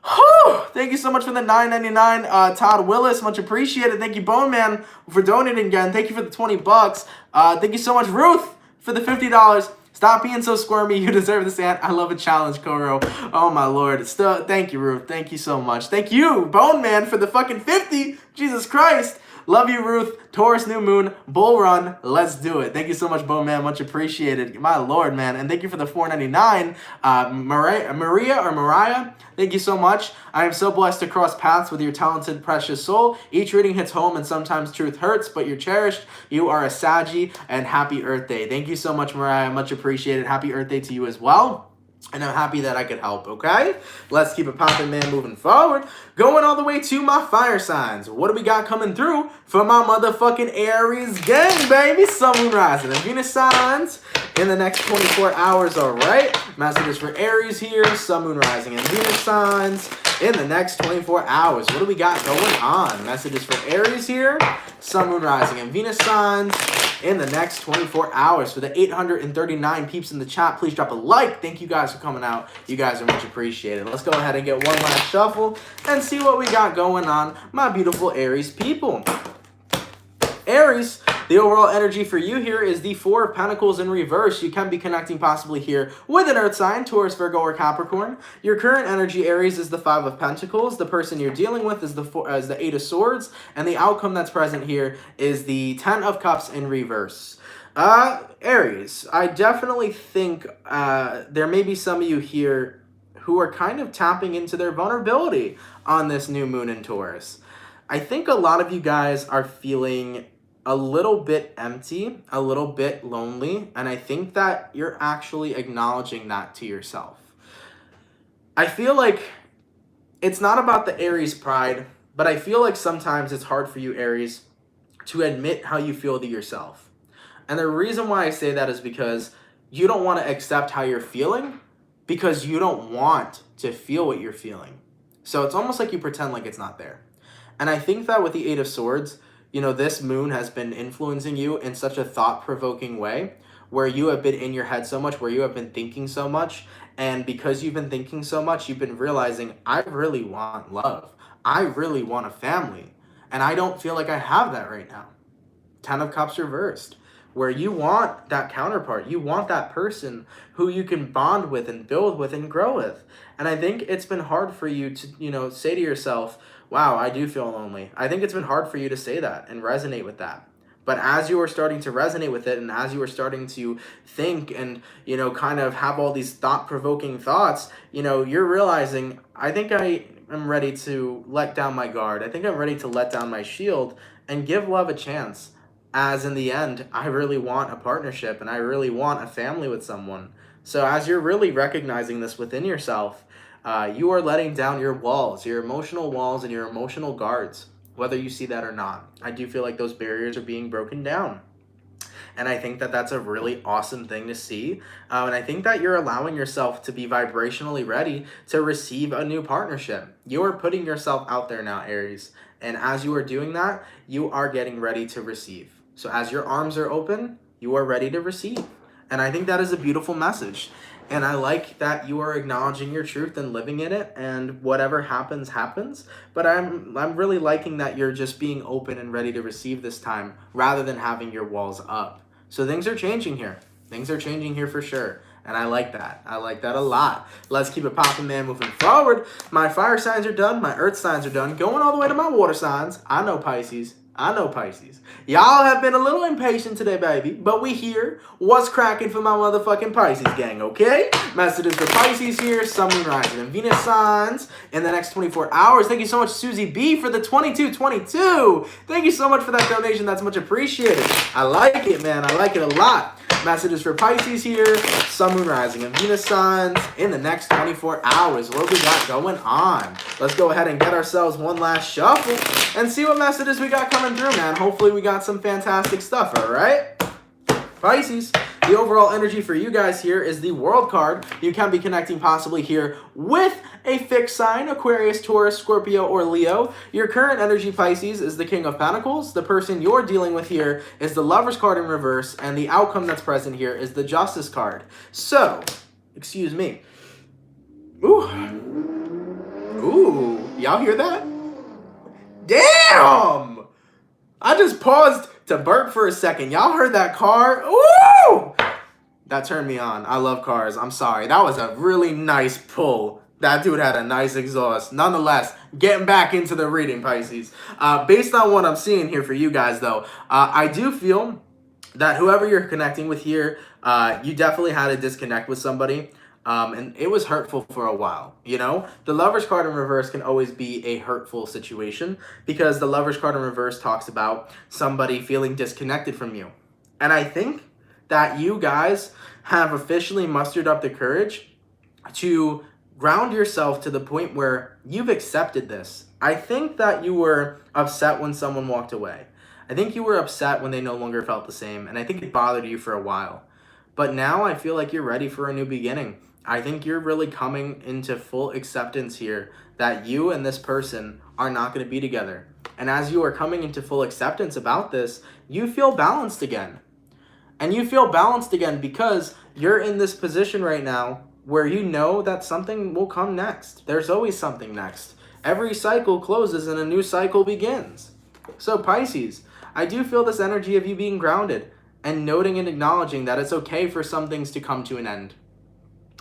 Speaker 1: Whew. Thank you so much for the $9.99, Todd Willis. Much appreciated. Thank you, Bone Man, for donating again. Thank you for the $20. Thank you so much, Ruth, for the $50. Stop being so squirmy. You deserve this, Aunt. I love a challenge, Koro. Oh, my lord. Still, thank you, Ruth. Thank you so much. Thank you, Bone Man, for the fucking 50. Jesus Christ. Love you, Ruth. Taurus, new moon, bull run. Let's do it. Thank you so much, Bone Man. Much appreciated. My lord, man. And thank you for the $4.99. Mariah. Thank you so much. I am so blessed to cross paths with your talented, precious soul. Each reading hits home, and sometimes truth hurts, but you're cherished. You are a Saggy, and happy Earth Day. Thank you so much, Mariah. Much appreciated. Happy Earth Day to you as well. And I'm happy that I could help, okay? Let's keep it popping, man, moving forward. Going all the way to my fire signs. What do we got coming through for my motherfucking Aries gang, baby? Sun, Moon, Rising, and Venus signs in the next 24 hours, all right? Messages for Aries here, Sun, Moon, Rising, and Venus signs in the next 24 hours. What do we got going on? Messages for Aries here, Sun, Moon, Rising, and Venus signs in the next 24 hours. For the 839 peeps in the chat, please drop a like. Thank you guys for coming out. You guys are much appreciated. Let's go ahead and get one last shuffle and see what we got going on, my beautiful Aries people. Aries, the overall energy for you here is the Four of Pentacles in reverse. You can be connecting possibly here with an earth sign, Taurus, Virgo, or Capricorn. Your current energy, Aries, is the Five of Pentacles. The person you're dealing with is the Eight of Swords. And the outcome that's present here is the Ten of Cups in reverse. Aries, I definitely think there may be some of you here who are kind of tapping into their vulnerability on this new moon in Taurus. I think a lot of you guys are feeling a little bit empty, a little bit lonely, and I think that you're actually acknowledging that to yourself. I feel like it's not about the Aries pride, but I feel like sometimes it's hard for you, Aries, to admit how you feel to yourself. And the reason why I say that is because you don't want to accept how you're feeling, because you don't want to feel what you're feeling. So it's almost like you pretend like it's not there. And I think that with the Eight of Swords, you know, this moon has been influencing you in such a thought-provoking way, where you have been in your head so much, where you have been thinking so much, and because you've been thinking so much, you've been realizing, I really want love. I really want a family, and I don't feel like I have that right now. Ten of Cups reversed, where you want that counterpart. You want that person who you can bond with and build with and grow with. And I think it's been hard for you to, you know, say to yourself, wow, I do feel lonely. I think it's been hard for you to say that and resonate with that. But as you are starting to resonate with it, and as you are starting to think and, you know, kind of have all these thought-provoking thoughts, you know, you're realizing, I think I am ready to let down my guard. I think I'm ready to let down my shield and give love a chance. As in the end, I really want a partnership and I really want a family with someone. So as you're really recognizing this within yourself, you are letting down your walls, your emotional walls and your emotional guards, whether you see that or not. I do feel like those barriers are being broken down. And I think that that's a really awesome thing to see. And I think that you're allowing yourself to be vibrationally ready to receive a new partnership. You are putting yourself out there now, Aries. And as you are doing that, you are getting ready to receive. So as your arms are open, you are ready to receive. And I think that is a beautiful message. And I like that you are acknowledging your truth and living in it, and whatever happens, happens. But I'm really liking that you're just being open and ready to receive this time rather than having your walls up. So things are changing here. Things are changing here for sure. And I like that. I like that a lot. Let's keep it popping, man, moving forward. My fire signs are done. My earth signs are done. Going all the way to my water signs. I know Pisces. I know Pisces. Y'all have been a little impatient today, baby, but we here. What's cracking for my motherfucking Pisces gang, okay? Messages for Pisces here, Sun, Moon, Rising, and Venus signs in the next 24 hours. Thank you so much, Susie B, for the 2222. Thank you so much for that donation. That's much appreciated. I like it, man. I like it a lot. Messages for Pisces here, Sun, Moon, Rising, and Venus signs in the next 24 hours. What we got going on? Let's go ahead and get ourselves one last shuffle and see what messages we got coming through, man. Hopefully we got some fantastic stuff, all right? Pisces, the overall energy for you guys here is the World card. You can be connecting possibly here with a fixed sign, Aquarius, Taurus, Scorpio, or Leo. Your current energy, Pisces, is the King of Pentacles. The person you're dealing with here is the Lovers card in reverse, and the outcome that's present here is the Justice card. So, excuse me. Ooh. Ooh, y'all hear that? Damn! I just paused to burp for a second. Y'all heard that car? Ooh! That turned me on. I love cars. I'm sorry. That was a really nice pull. That dude had a nice exhaust. Nonetheless, getting back into the reading, Pisces. Based on what I'm seeing here for you guys, though, I do feel that whoever you're connecting with here, you definitely had a disconnect with somebody. And it was hurtful for a while, you know? The Lovers card in reverse can always be a hurtful situation because the Lovers card in reverse talks about somebody feeling disconnected from you. And I think that you guys have officially mustered up the courage to ground yourself to the point where you've accepted this. I think that you were upset when someone walked away. I think you were upset when they no longer felt the same, and I think it bothered you for a while. But now I feel like you're ready for a new beginning. I think you're really coming into full acceptance here that you and this person are not going to be together. And as you are coming into full acceptance about this, you feel balanced again. And you feel balanced again because you're in this position right now where you know that something will come next. There's always something next. Every cycle closes and a new cycle begins. So Pisces, I do feel this energy of you being grounded and noting and acknowledging that it's okay for some things to come to an end.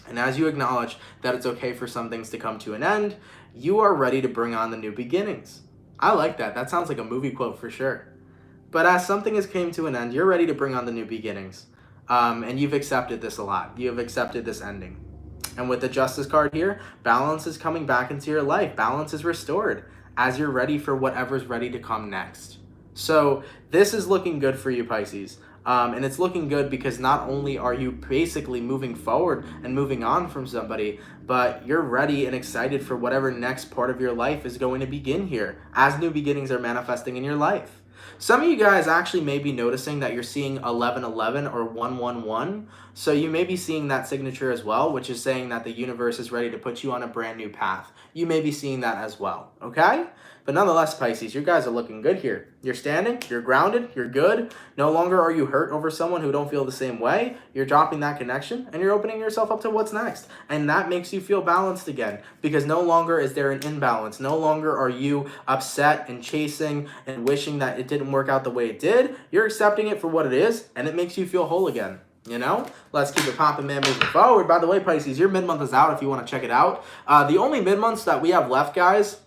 Speaker 1: And as you acknowledge that it's okay for some things to come to an end, you are ready to bring on the new beginnings. I like that. That sounds like a movie quote for sure. But as something has came to an end, you're ready to bring on the new beginnings. And you've accepted this a lot. You have accepted this ending. And with the Justice card here, balance is coming back into your life. Balance is restored as you're ready for whatever's ready to come next. So this is looking good for you, Pisces. And it's looking good because not only are you basically moving forward and moving on from somebody, but you're ready and excited for whatever next part of your life is going to begin here as new beginnings are manifesting in your life. Some of you guys actually may be noticing that you're seeing 1111 or 111. So you may be seeing that signature as well, which is saying that the universe is ready to put you on a brand new path. You may be seeing that as well, okay? But nonetheless, Pisces, you guys are looking good here. You're standing, you're grounded, you're good. No longer are you hurt over someone who don't feel the same way. You're dropping that connection and you're opening yourself up to what's next. And that makes you feel balanced again because no longer is there an imbalance. No longer are you upset and chasing and wishing that it didn't work out the way it did. You're accepting it for what it is and it makes you feel whole again. You know, let's keep it popping, man, moving forward. By the way, Pisces, your mid-month is out if you want to check it out. The only mid-months that we have left, guys,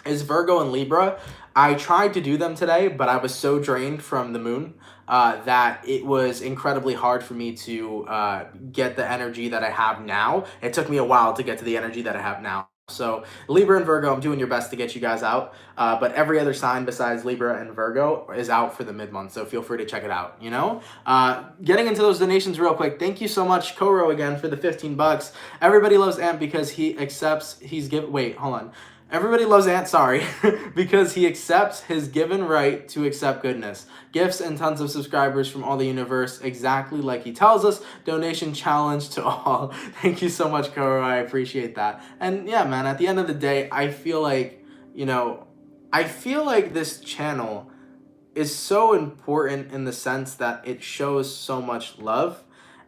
Speaker 1: is Virgo and Libra. I tried to do them today, but I was so drained from the moon that it was incredibly hard for me to get the energy that I have now. It took me a while to get to the energy that I have now. So Libra and Virgo, I'm doing your best to get you guys out. But every other sign besides Libra and Virgo is out for the mid-month. So feel free to check it out, you know? Getting into those donations real quick. Thank you so much, Koro, again, for the 15 bucks. Everybody loves Ant because he accepts, wait, hold on. Everybody loves Ant, sorry, because he accepts his given right to accept goodness. Gifts and tons of subscribers from all the universe, exactly like he tells us. Donation challenge to all. Thank you so much, Koro. I appreciate that. And yeah, man, at the end of the day, I feel like, you know, this channel is so important in the sense that it shows so much love.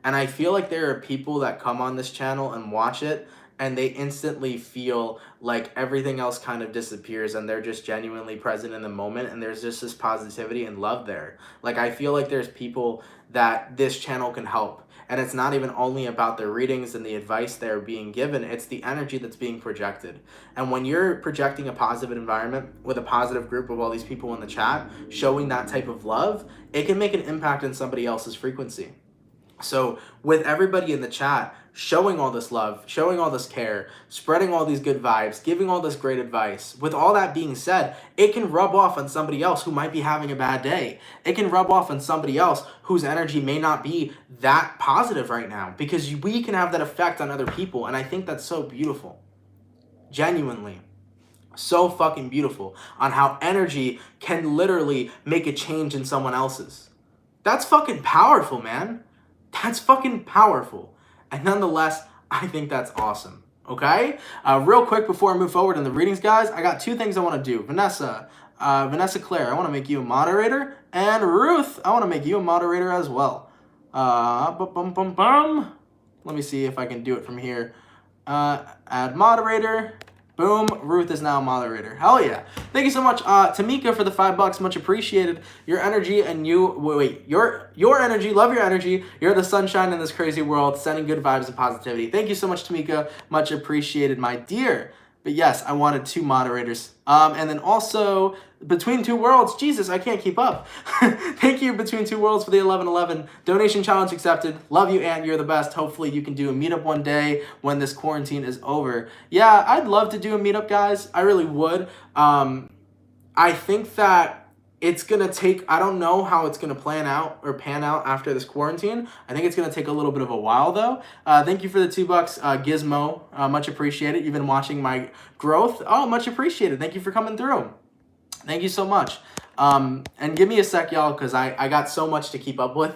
Speaker 1: And I feel like there are people that come on this channel and watch it, and they instantly feel like everything else kind of disappears and they're just genuinely present in the moment, and there's just this positivity and love there. Like, I feel like there's people that this channel can help. And it's not even only about the readings and the advice they're being given, it's the energy that's being projected. And when you're projecting a positive environment with a positive group of all these people in the chat, showing that type of love, it can make an impact in somebody else's frequency. So with everybody in the chat showing all this love, showing all this care, spreading all these good vibes, giving all this great advice, with all that being said, it can rub off on somebody else who might be having a bad day. It can rub off on somebody else whose energy may not be that positive right now, because we can have that effect on other people. And I think that's so beautiful. Genuinely. So fucking beautiful on how energy can literally make a change in someone else's. That's fucking powerful, man. That's fucking powerful. And nonetheless, I think that's awesome. Okay? Real quick before I move forward in the readings, guys, I got two things I want to do. Vanessa Claire, I want to make you a moderator. And Ruth, I want to make you a moderator as well. Let me see if I can do it from here. Add moderator. Boom. Ruth is now a moderator. Hell yeah. Thank you so much, Tamika, for the $5. Much appreciated. Your energy and your energy. Love your energy. You're the sunshine in this crazy world, sending good vibes and positivity. Thank you so much, Tamika. Much appreciated, my dear. But yes, I wanted 2 moderators. And then also, Between Two Worlds. Jesus, I can't keep up. Thank you, Between Two Worlds, for the 1111. Donation challenge accepted. Love you, Aunt. You're the best. Hopefully you can do a meetup one day when this quarantine is over. Yeah, I'd love to do a meetup, guys. I really would. I think that it's going to take, I don't know how it's going to pan out after this quarantine. I think it's going to take a little bit of a while, though. Thank you for the $2, Gizmo. Much appreciated. You've been watching my growth. Oh, much appreciated. Thank you for coming through. Thank you so much. And give me a sec, y'all, because I got so much to keep up with.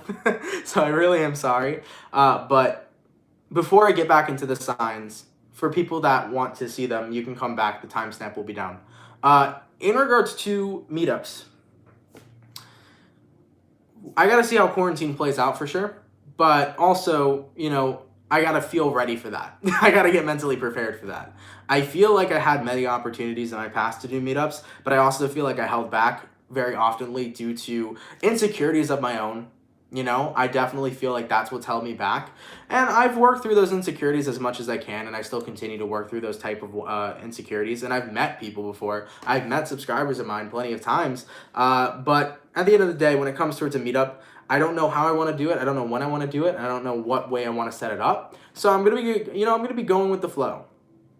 Speaker 1: So I really am sorry. But before I get back into the signs, for people that want to see them, you can come back. The timestamp will be down. In regards to meetups, I got to see how quarantine plays out for sure. But also, you know, I got to feel ready for that. I got to get mentally prepared for that. I feel like I had many opportunities in my past to do meetups, but I also feel like I held back very oftenly due to insecurities of my own. You know, I definitely feel like that's what's held me back. And I've worked through those insecurities as much as I can, and I still continue to work through those type of insecurities. And I've met people before. I've met subscribers of mine plenty of times. But at the end of the day, when it comes towards a meetup, I don't know how I want to do it. I don't know when I want to do it. I don't know what way I want to set it up. So I'm going to be going with the flow.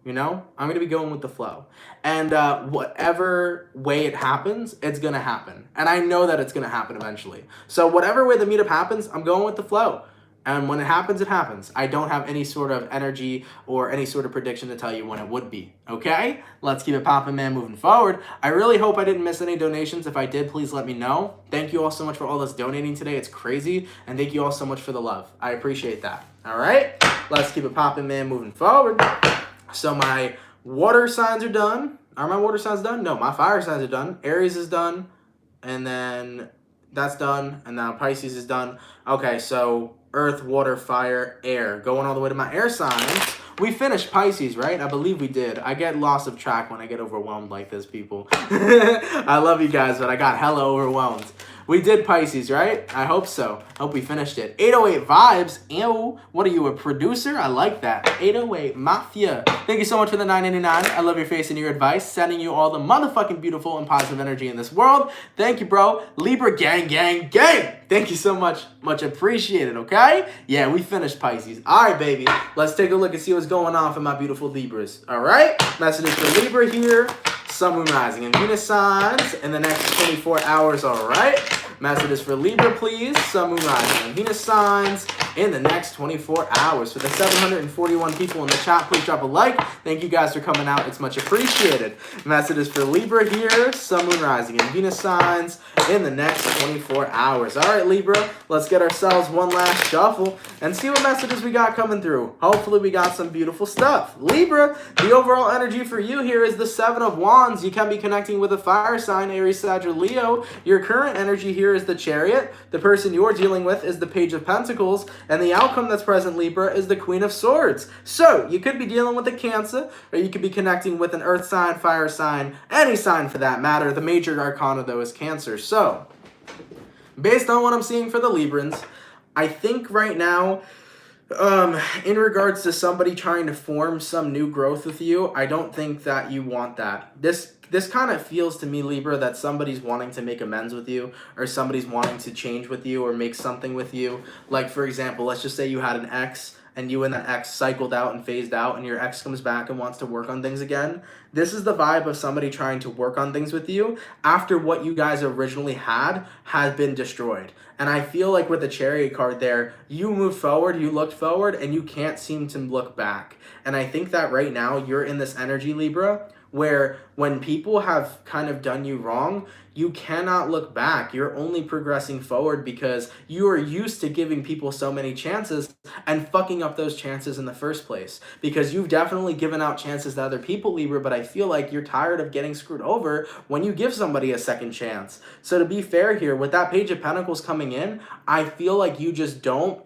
Speaker 1: You know, I'm going to be going with the flow. And whatever way it happens, it's going to happen. And I know that it's going to happen eventually. So whatever way the meetup happens, I'm going with the flow. And when it happens, it happens. I don't have any sort of energy or any sort of prediction to tell you when it would be. Okay? Let's keep it popping, man, moving forward. I really hope I didn't miss any donations. If I did, please let me know. Thank you all so much for all this donating today. It's crazy. And thank you all so much for the love. I appreciate that. All right? Let's keep it popping, man, moving forward. So my water signs are done. Are my water signs done? No, my fire signs are done. Aries is done. And then that's done. And now Pisces is done. Okay, so earth, water, fire, air. Going all the way to my air signs. We finished Pisces, right? I believe we did. I get lost of track when I get overwhelmed like this, people. I love you guys, but I got hella overwhelmed. We did Pisces, right? I hope so. Hope we finished it. 808 vibes. Ew. What are you, a producer? I like that. 808 Mafia. Thank you so much for the $9.99. I love your face and your advice. Sending you all the motherfucking beautiful and positive energy in this world. Thank you, bro. Libra gang, gang, gang. Thank you so much. Much appreciated, okay? Yeah, we finished Pisces. All right, baby. Let's take a look and see what's going on for my beautiful Libras. All right? Messages for Libra here. Sun, Moon, Rising, and Venus signs in the next 24 hours, all right? Messages for Libra, please. Sun, Moon, Rising, and Venus signs in the next 24 hours. For the 741 people in the chat, please drop a like. Thank you guys for coming out. It's much appreciated. Messages for Libra here. Sun, Moon, Rising, and Venus signs in the next 24 hours. All right, Libra, let's get ourselves one last shuffle and see what messages we got coming through. Hopefully, we got some beautiful stuff. Libra, the overall energy for you here is the 7 of Wands. You can be connecting with a fire sign, Aries, Sag, or Leo. Your current energy here is the Chariot. The person you're dealing with is the Page of Pentacles. And the outcome that's present, Libra, is the Queen of Swords. So you could be dealing with a Cancer, or you could be connecting with an earth sign, fire sign, any sign for that matter. The major arcana, though, is Cancer. So based on what I'm seeing for the Librans, I think right now, in regards to somebody trying to form some new growth with you, I don't think that you want that. This kind of feels to me, Libra, that somebody's wanting to make amends with you, or somebody's wanting to change with you or make something with you. Like, for example, let's just say you had an ex and you and that ex cycled out and phased out, and your ex comes back and wants to work on things again. This is the vibe of somebody trying to work on things with you after what you guys originally had has been destroyed. And I feel like with the Chariot card there, you moved forward, you looked forward, and you can't seem to look back. And I think that right now you're in this energy, Libra, where when people have kind of done you wrong, you cannot look back. You're only progressing forward because you are used to giving people so many chances and fucking up those chances in the first place. Because you've definitely given out chances to other people, Libra, but I feel like you're tired of getting screwed over when you give somebody a second chance. So to be fair here, with that Page of Pentacles coming in, I feel like you just don't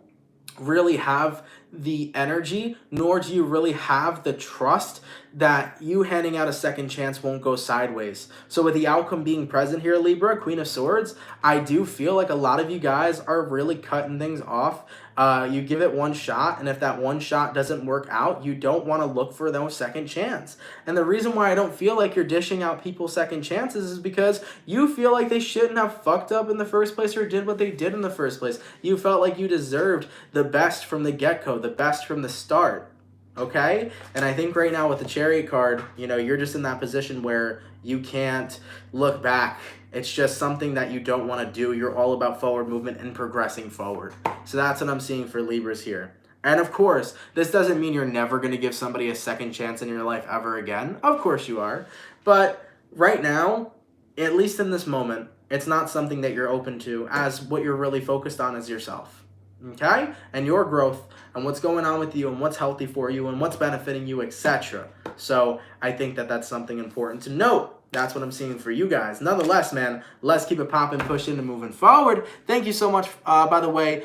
Speaker 1: really have the energy, nor do you really have the trust that you handing out a second chance won't go sideways. So with the outcome being present here, Libra, Queen of Swords, I do feel like a lot of you guys are really cutting things off. You give it one shot, and if that one shot doesn't work out, you don't want to look for no second chance. And the reason why I don't feel like you're dishing out people second chances is because you feel like they shouldn't have fucked up in the first place or did what they did in the first place. You felt like you deserved the best from the get-go, the best from the start. Okay? And I think right now with the Chariot card, you know, you're just in that position where you can't look back. It's just something that you don't want to do. You're all about forward movement and progressing forward. So that's what I'm seeing for Libras here. And of course, this doesn't mean you're never going to give somebody a second chance in your life ever again. Of course you are. But right now, at least in this moment, it's not something that you're open to, as what you're really focused on is yourself. Okay? And your growth and what's going on with you and what's healthy for you and what's benefiting you, etc. So I think that that's something important to note. That's what I'm seeing for you guys. Nonetheless, man, let's keep it popping, pushing, and moving forward. Thank you so much, by the way,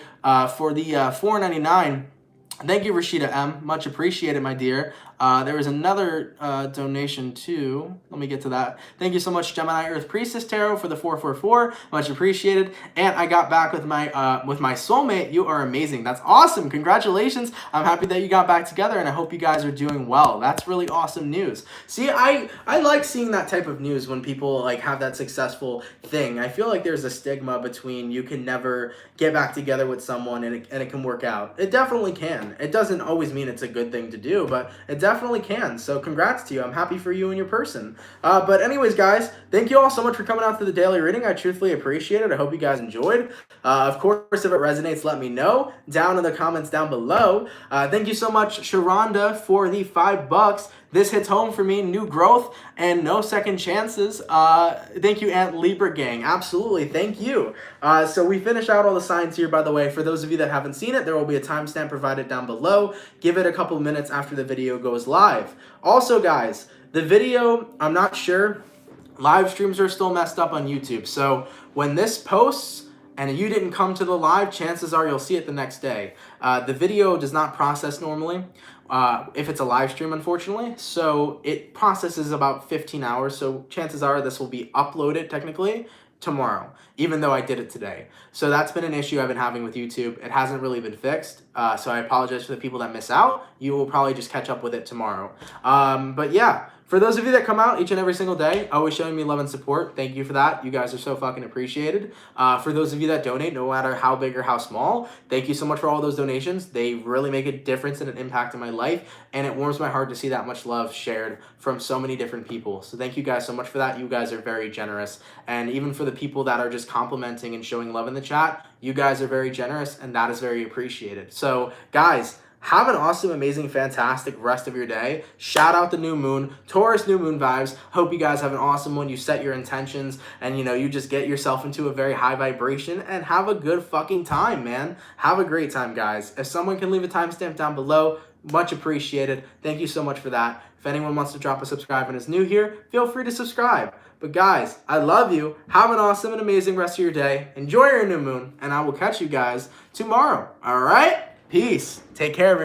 Speaker 1: for the $4.99. Thank you, Rashida M. Much appreciated, my dear. There was another donation too. Let me get to that. Thank you so much, Gemini Earth Priestess Tarot, for the 444. Much appreciated. And I got back with my soulmate. You are amazing. That's awesome. Congratulations. I'm happy that you got back together, and I hope you guys are doing well. That's really awesome news. See, I like seeing that type of news when people like have that successful thing. I feel like there's a stigma between you can never get back together with someone and it can work out. It definitely can. It doesn't always mean it's a good thing to do, but it definitely can. So congrats to you. I'm happy for you and your person. But anyways, guys, thank you all so much for coming out to the daily reading. I truthfully appreciate it. I hope you guys enjoyed. Of course, if it resonates, let me know down in the comments down below. Thank you so much, Sharonda, for the $5. This hits home for me. New growth and no second chances. Thank you, Aunt Libra Gang. Absolutely. Thank you. So we finish out all the signs here, by the way. For those of you that haven't seen it, there will be a timestamp provided down below. Give it a couple minutes after the video goes live. Also, guys, the video, I'm not sure. Live streams are still messed up on YouTube. So when this posts and you didn't come to the live, chances are you'll see it the next day. The video does not process normally. If it's a live stream, unfortunately. So it processes about 15 hours. So chances are this will be uploaded technically tomorrow, even though I did it today. So that's been an issue I've been having with YouTube. It hasn't really been fixed. So I apologize for the people that miss out. You will probably just catch up with it tomorrow. But yeah. For those of you that come out each and every single day, always showing me love and support, thank you for that. You guys are so fucking appreciated. For those of you that donate, no matter how big or how small, thank you so much for all those donations. They really make a difference and an impact in my life, and it warms my heart to see that much love shared from so many different people. So thank you guys so much for that. You guys are very generous. And even for the people that are just complimenting and showing love in the chat, you guys are very generous, and that is very appreciated. So guys, have an awesome, amazing, fantastic rest of your day. Shout out the new moon, Taurus new moon vibes. Hope you guys have an awesome one. You set your intentions and, you know, you just get yourself into a very high vibration and have a good fucking time, man. Have a great time, guys. If someone can leave a timestamp down below, Much appreciated. Thank you so much for that. If anyone wants to drop a subscribe and is new here, feel free to subscribe. But guys, I love you. Have an awesome and amazing rest of your day. Enjoy your new moon, and I will catch you guys tomorrow. All right? Peace. Take care, everybody.